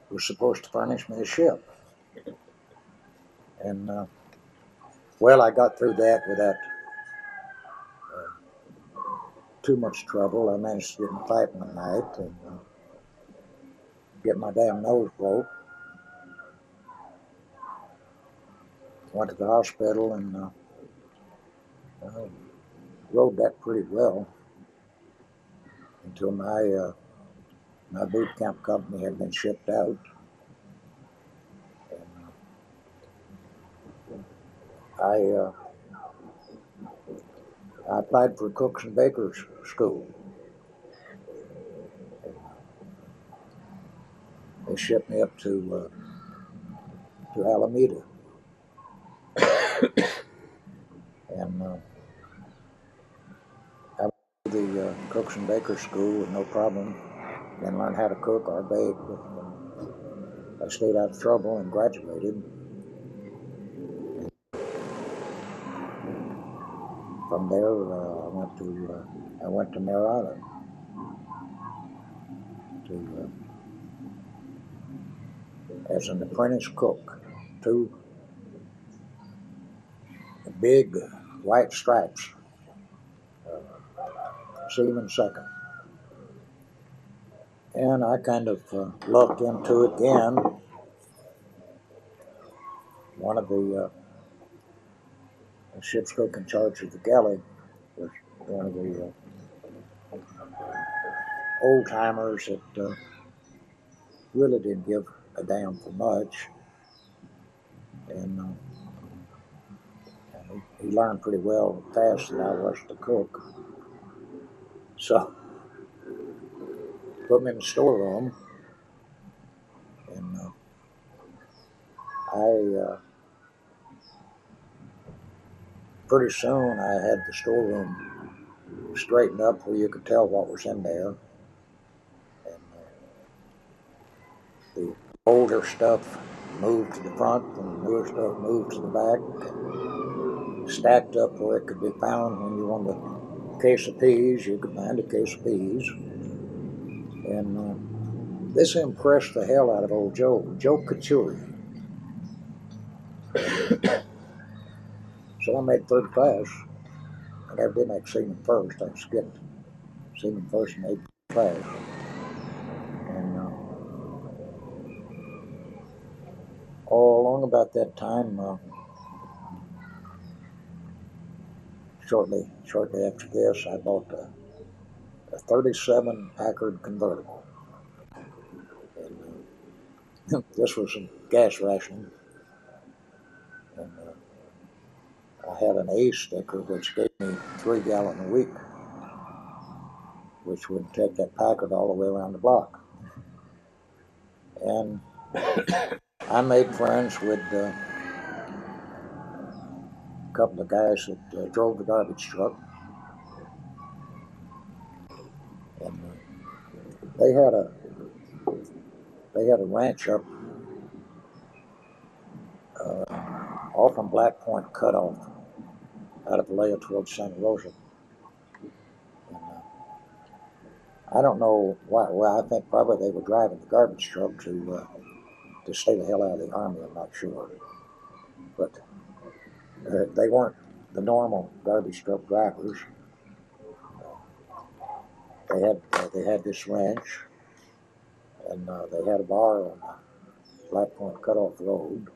were supposed to furnish me a ship. And well, I got through that without too much trouble. I managed to get in a fight one night and get my damn nose broke. Went to the hospital and rode that pretty well until my boot camp company had been shipped out. And I applied for cooks and bakers school. They shipped me up to Alameda, and I went to the cooks and bakers school with no problem. Didn't learn how to cook or bake, but I stayed out of trouble and graduated. From there, I went to Mare Island to as an apprentice cook. 2 big white stripes, seaman second. And I kind of looked into it again. One of the ship's cook in charge of the galley was one of the old timers that really didn't give a damn for much, and he learned pretty well fast that I was the cook. So put me in the storeroom, and I pretty soon I had the storeroom straightened up where you could tell what was in there. And the older stuff moved to the front, and the newer stuff moved to the back, and stacked up where it could be found. When you wanted a case of peas, you could find a case of peas. And this impressed the hell out of old Joe Couture. So I made third class. I never did make seaman first. I skipped seaman first and made third class. And all along about that time, shortly after this, I bought a 37 Packard convertible. And this was a gas ration. And I had an A sticker which gave me 3 gallons a week, which would take that Packard all the way around the block. And I made friends with a couple of guys that drove the garbage truck, and they had a they had a ranch up off from Black Point Cutoff, out of Vallejo towards Santa Rosa. And, I don't know why. Well, I think probably they were driving the garbage truck to stay the hell out of the Army. I'm not sure, but they weren't the normal garbage truck drivers. They had this ranch, and they had a bar on the Black Point Cutoff Road,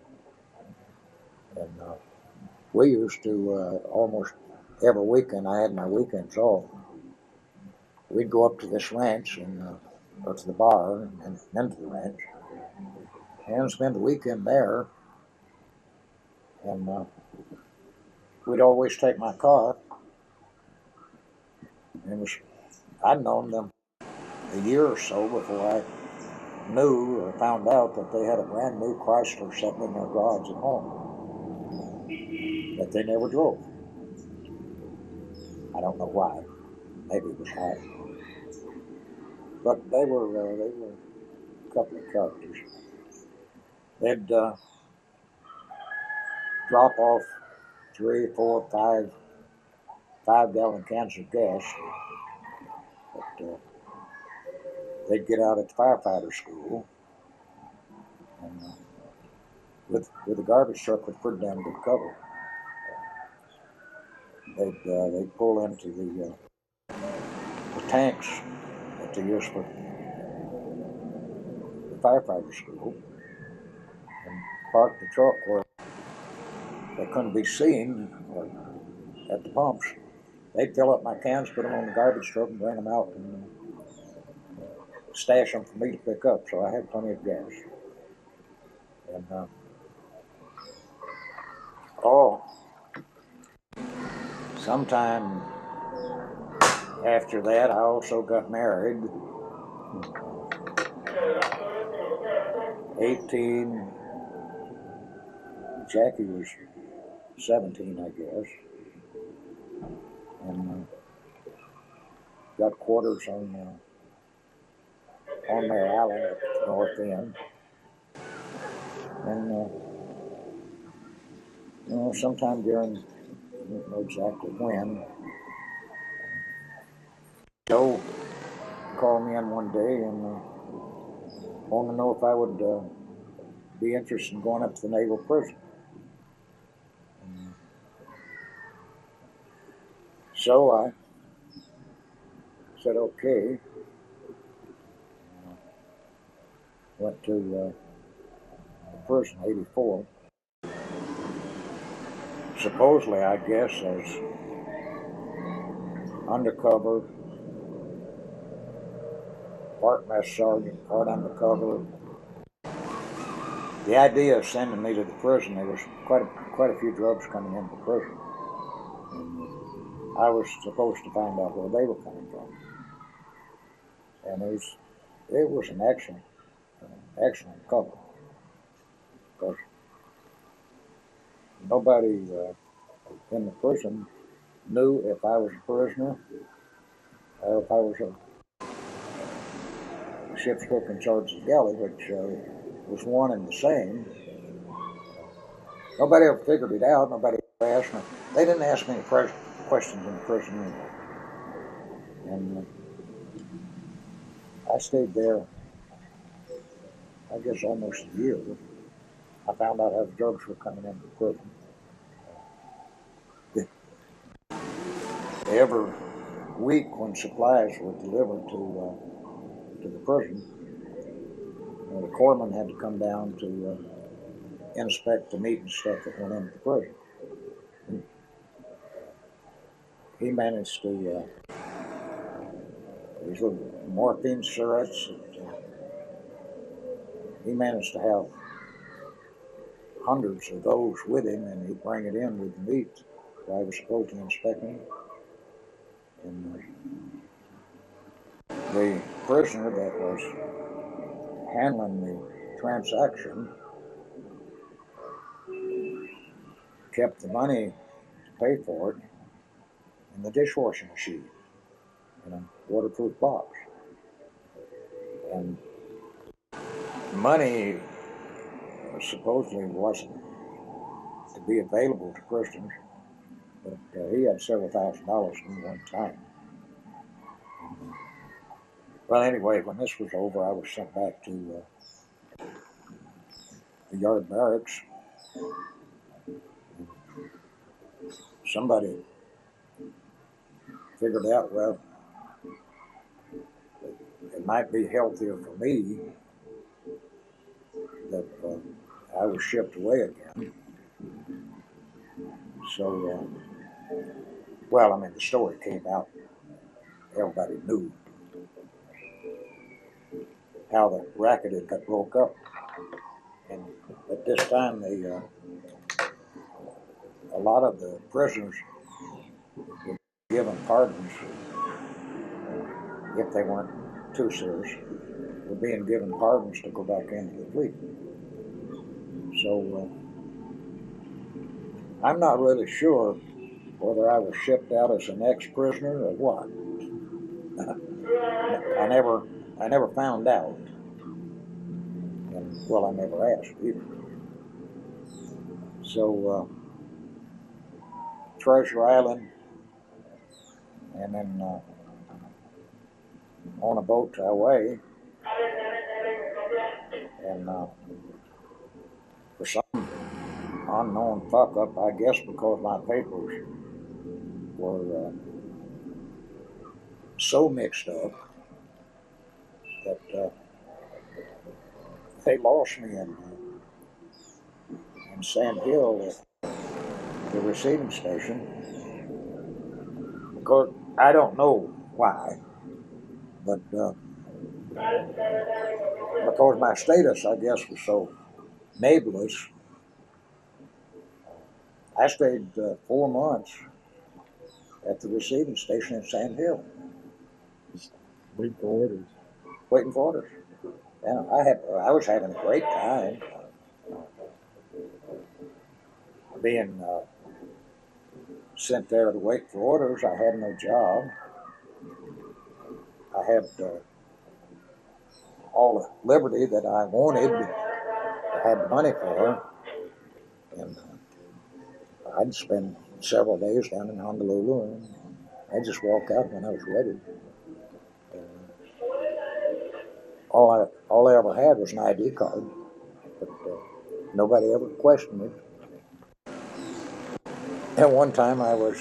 and we used to almost every weekend. I had my weekends off. We'd go up to this ranch and or to the bar and then to the ranch and spend the weekend there. And we'd always take my car. And it was, I'd known them a year or so before I knew or found out that they had a brand new Chrysler sitting in their garage at home that they never drove. I don't know why. Maybe it was hot. But they were a couple of characters. They'd drop off 3, 4, 5 gallon cans of gas. But they'd get out at the firefighter school, and with a garbage truck with pretty damn good cover, they'd pull into the tanks that they used for the firefighter school and park the truck where they couldn't be seen at the pumps. They'd fill up my cans, put them on the garbage truck, and bring them out and stash them for me to pick up. So I had plenty of gas. And sometime after that, I also got married. 18. Jackie was 17, I guess. And got quarters on their island at the north end. And sometime during, I don't know exactly when, Joe called me in one day and wanted to know if I would be interested in going up to the naval prison. And so I said okay. Went to the prison, 84. Supposedly, I guess, as undercover, part mess sergeant, part undercover. The idea of sending me to the prison, there was quite a few drugs coming into the prison. And I was supposed to find out where they were coming from. And it was an excellent cover. Because nobody in the prison knew if I was a prisoner or if I was a ship's cook in charge of the galley, which was one and the same. Nobody ever figured it out. Nobody ever asked me. They didn't ask me any questions in the prison anymore. And I stayed there, I guess, almost a year. I found out how the drugs were coming into the prison. Every week when supplies were delivered to the prison, the corpsman had to come down to inspect the meat and stuff that went into the prison. And he managed to, these little morphine syrups, he managed to have hundreds of those with him, and he'd bring it in with the meat. So I was supposed to inspect him. And the prisoner that was handling the transaction, kept the money to pay for it in the dishwashing machine in a waterproof box. And money supposedly wasn't to be available to Christians, but he had several $1,000s in one time. Well, anyway, when this was over, I was sent back to the yard barracks. Somebody figured out, well, it might be healthier for me that I was shipped away again. So, well, I mean, the story came out. Everybody knew how the racket had got broke up. And at this time, a lot of the prisoners were given pardons if they weren't too serious. Were being given pardons to go back into the fleet. So I'm not really sure whether I was shipped out as an ex-prisoner or what. I never found out. And, well, I never asked either. So Treasure Island, and then on a boat to Hawaii, and for some unknown fuck up, I guess because my papers were so mixed up that they lost me in Sand Hill at the receiving station, because I don't know why, but because my status, I guess, was so nebulous. I stayed 4 months at the receiving station in Sand Hill. Just waiting for orders. Waiting for orders. Yeah, I was having a great time being sent there to wait for orders. I had no job. I had all the liberty that I wanted. I had the money for, and I'd spend several days down in Honolulu, and I'd just walk out when I was ready. All I ever had was an ID card, but nobody ever questioned it. At one time, I was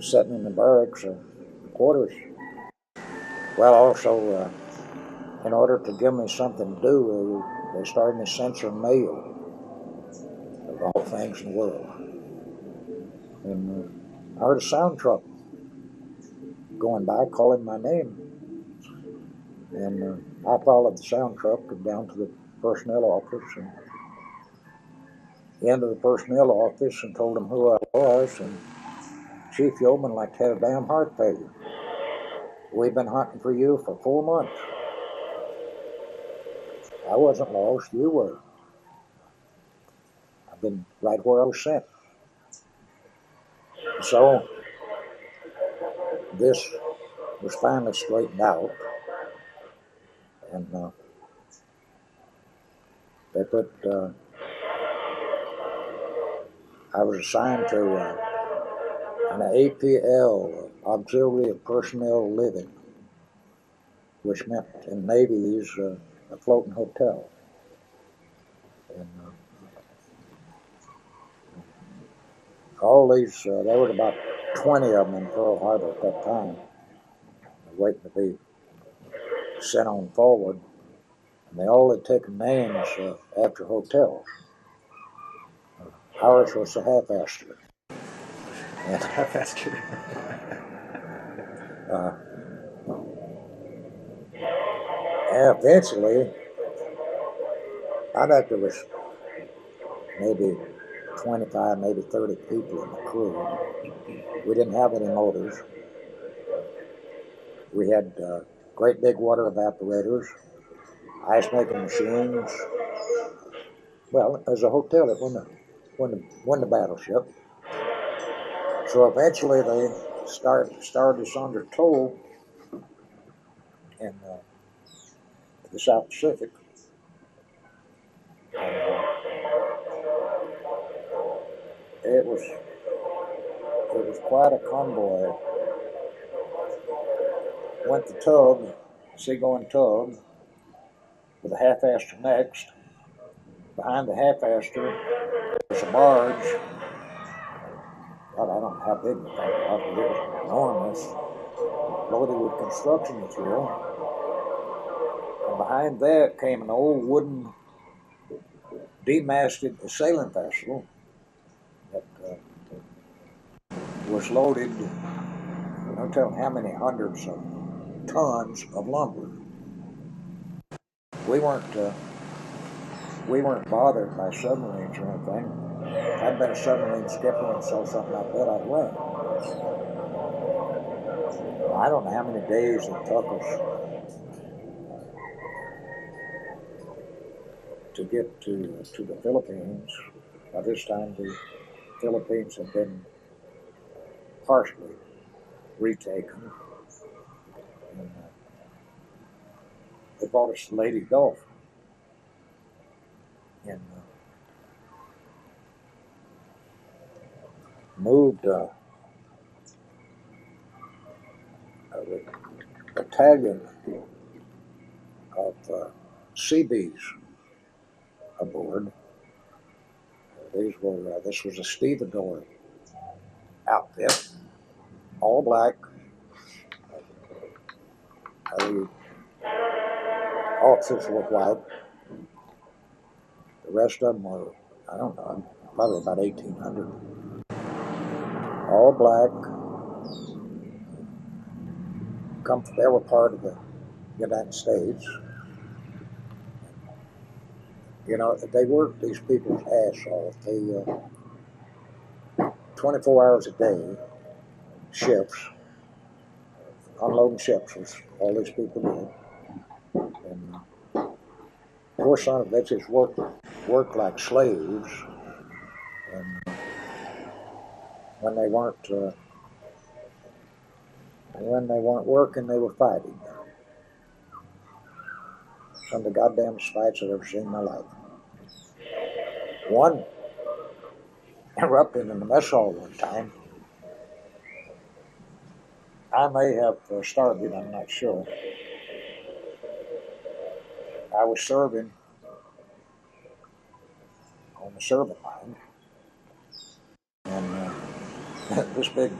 sitting in the barracks quarters. Well, also, in order to give me something to do, they started me censoring mail of all things in the world. And I heard a sound truck going by calling my name. And I followed the sound truck down to the personnel office and into the personnel office and told them who I was. And Chief Yeoman like had a damn heart failure. We've been hunting for you for 4 months. I wasn't lost, you were. I've been right where I was sent. So this was finally straightened out, and they put. I was assigned to an APL, Auxiliary Personnel Living, which meant in Navy's a floating hotel. And all these, there were about 20 of them in Pearl Harbor at that time, waiting to be sent on forward. And they all had taken names after hotels. Ours was the Half-Aster. Half-Aster. Eventually, I bet there was maybe 25, maybe 30 people in the crew. We didn't have any motors. We had great big water evaporators, ice making machines. Well, as a hotel, it wasn't a battleship. So eventually they started us under tow in the South Pacific. And, it was quite a convoy. Went the tug, seagoing tug, with a half-aster next. Behind the half-aster was a barge. God, I don't know how big the thing was, but it was enormous, loaded with construction material. And behind that came an old wooden demasted sailing vessel that was loaded, no telling how many hundreds of tons of lumber. We weren't bothered by submarines or anything. I'd been a submarine skipper and saw something like that, I'd run. I don't know how many days it took us to get to the Philippines. By this time, the Philippines had been partially retaken. And they brought us to Lady Gulf. And moved a battalion of Seabees aboard. This was a stevedore outfit, all black. The officers were white. The rest of them were, I don't know, probably about 1,800. All black. They were part of the United States. You know, they worked these people's ass off. They 24 hours a day, shifts, unloading ships was all these people did. And of course, some of them just worked like slaves. And when they weren't working, they were fighting. Some of the goddamn fights I've ever seen in my life. One erupted in the mess hall one time. I may have started, I'm not sure. I was serving on the serving line, and this big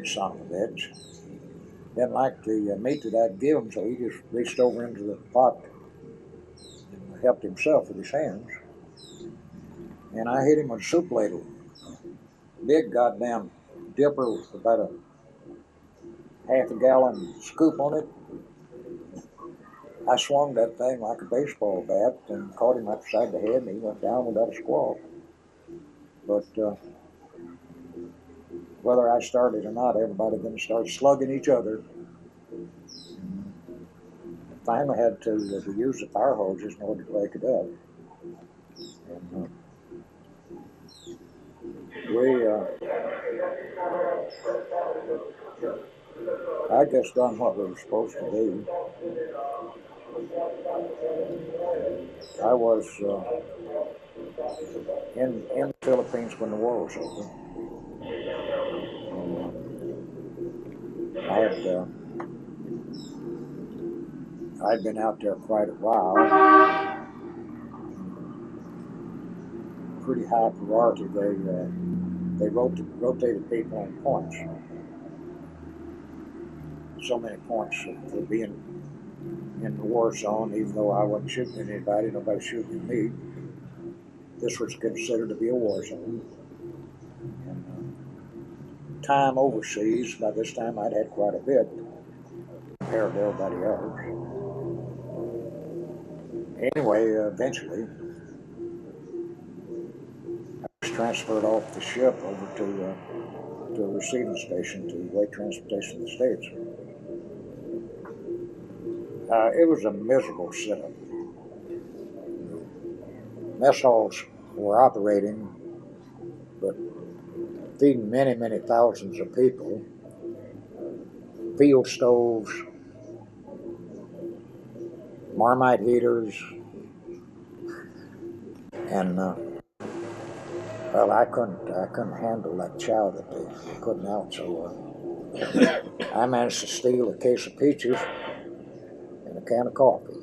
son of a bitch didn't like the meat that I'd give him, so he just reached over into the pot and helped himself with his hands. And I hit him with a soup ladle, big goddamn dipper with about a half a gallon scoop on it. I swung that thing like a baseball bat and caught him upside the head, and he went down without a squall. But whether I started or not, everybody then started slugging each other. Finally had to use the fire hoses in order to break it up. And I just done what we were supposed to do. I was in the Philippines when the war was over. I'd been out there quite a while. Pretty high priority. They rotated people on points. So many points for being in the war zone, even though I wasn't shooting at anybody, nobody shooting at me. This was considered to be a war zone. And time overseas, by this time I'd had quite a bit compared to everybody else. Anyway, eventually I was transferred off the ship over to to a receiving station to weight transportation to the States. It was a miserable setup. Mess halls were operating, but feeding many, many thousands of people. Field stoves, Marmite heaters, and well, I couldn't handle that chow that they were putting out. So I managed to steal a case of peaches and a can of coffee.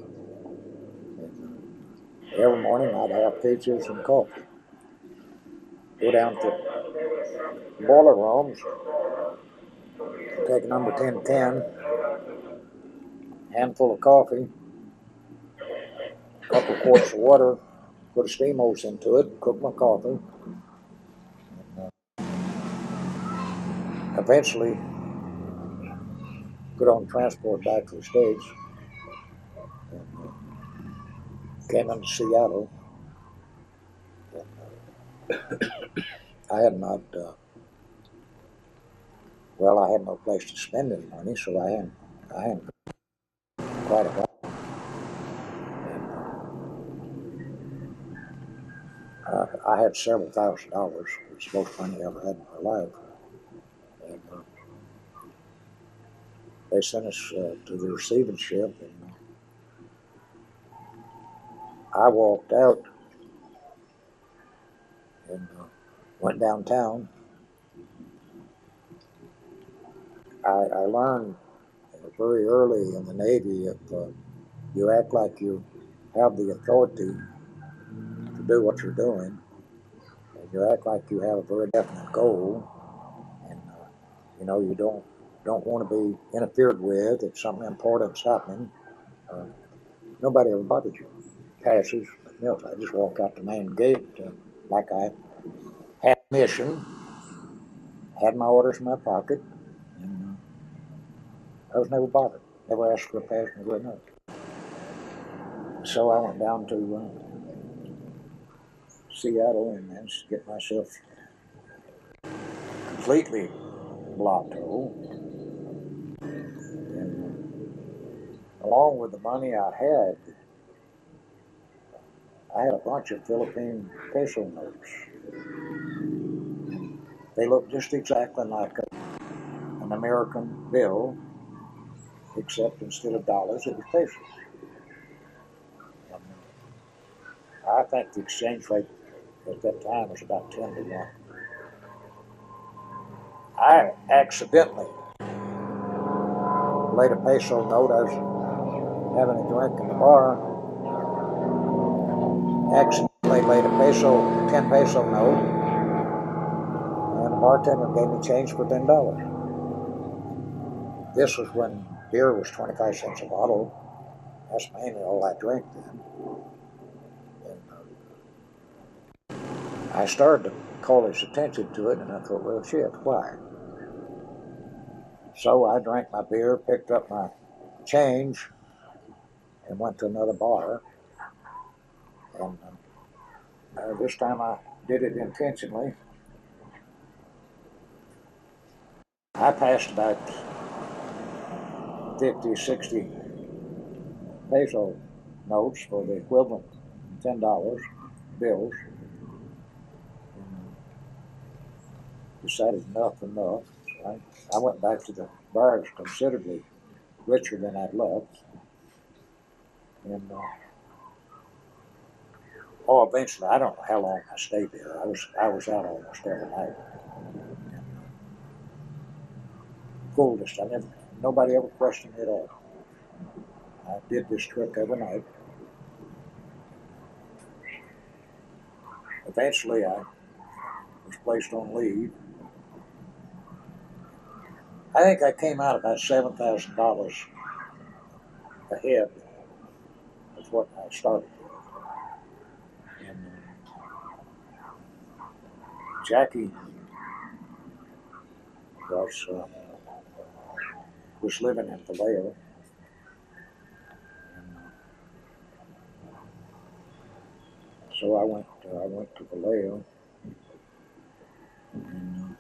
Every morning I'd have peaches and coffee. Go down to boiler rooms, take a number 10 can, handful of coffee, a couple of quarts of water, put a steam hose into it, cook my coffee. Eventually, got on transport back to the States. And, came into Seattle. I had not, well, I had no place to spend any money, so I had quite a while. I had several $1,000s, which is the most money I ever had in my life. And they sent us to the receiving ship, and I walked out and went downtown. I learned very early in the Navy if you act like you have the authority to do what you're doing, and you act like you have a very definite goal, and you don't want to be interfered with if something important's happening. Nobody ever bothers you. Passes, I just walk out the main gate like I had a mission, had my orders in my pocket, and I was never bothered. Never asked for a pass, never nothing. So I went down to Seattle and managed to get myself completely blocked hole. And along with the money I had a bunch of Philippine peso notes. They looked just exactly like an American bill, except instead of dollars, it was pesos. And I think the exchange rate at that time was about 10 to 1. I accidentally laid a peso note. I was having a drink in the bar. Accidentally laid a 10 peso note, and the bartender gave me change for $10. This was when beer was 25 cents a bottle. That's mainly all I drank then. And I started to call his attention to it, and I thought, well, shit, why? So I drank my beer, picked up my change, and went to another bar. And this time I did it intentionally. I passed about 50, 60 peso notes for the equivalent $10 bills. And decided enough. So I went back to the bars considerably richer than I'd left. And eventually, I don't know how long I stayed there. I was out almost every night. Coolest. Nobody ever questioned me at all. I did this trick every night. Eventually, I was placed on leave. I think I came out about $7,000 ahead of what I started with. And Jackie was living in Vallejo. And so I went to Vallejo. And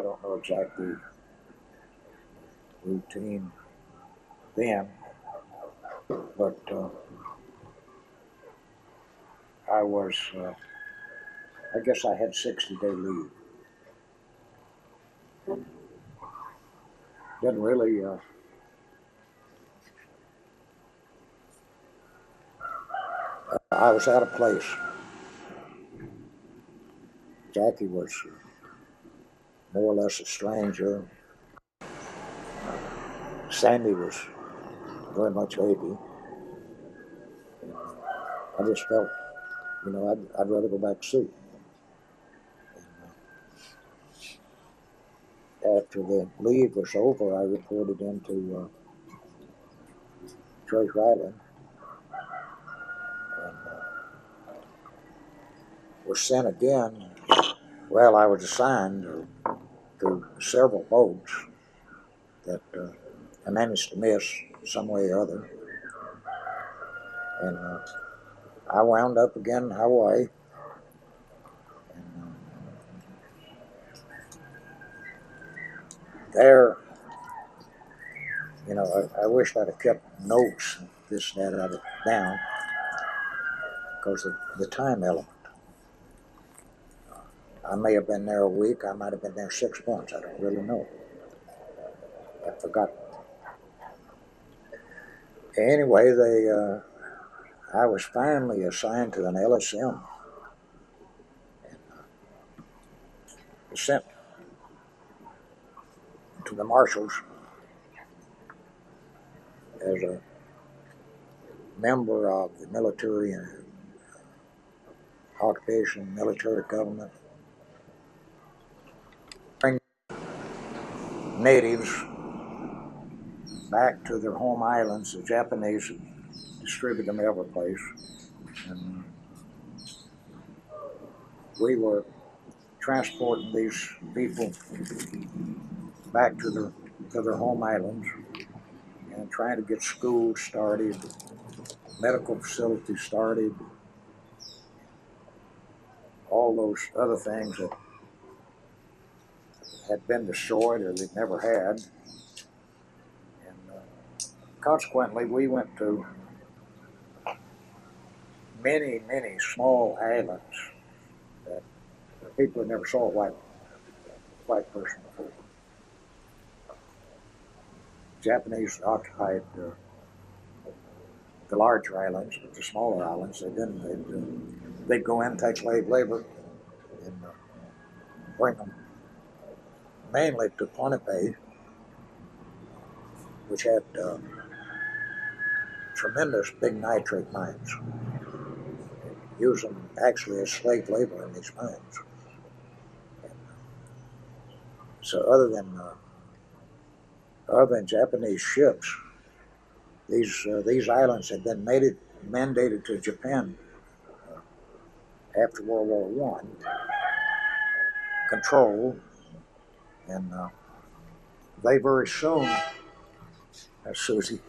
don't know exactly routine then, but I was, I guess I had 60-day leave. Didn't really, I was out of place. Jackie was more or less a stranger. Sandy was very much Haiti. I just felt, I'd rather go back to sea. After the leave was over, I reported into Treasure Island and was sent again. Well, I was assigned to several boats that I managed to miss some way or other. And I wound up again in Hawaii. And there, I wished I'd have kept notes, this, that, other, down, because of the time element. I may have been there a week, I might have been there 6 months, I don't really know. I forgot. Anyway, I was finally assigned to an LSM. And was sent to the marshals as a member of the military and occupation, military government. Bring natives back to their home islands. The Japanese distribute them every place. And we were transporting these people back to their home islands and trying to get schools started, medical facilities started, all those other things that had been destroyed or they'd never had. And consequently, we went to many, many small islands that people had never saw a white person before. Japanese occupied the larger islands, but the smaller islands they didn't. They'd go in, take slave labor, and bring them mainly to Pohnpei, which had tremendous big nitrate mines. Use them actually as slave labor in these mines. So other than Japanese ships, these islands had been mandated to Japan after World War I, controlled, and they very soon, Susie,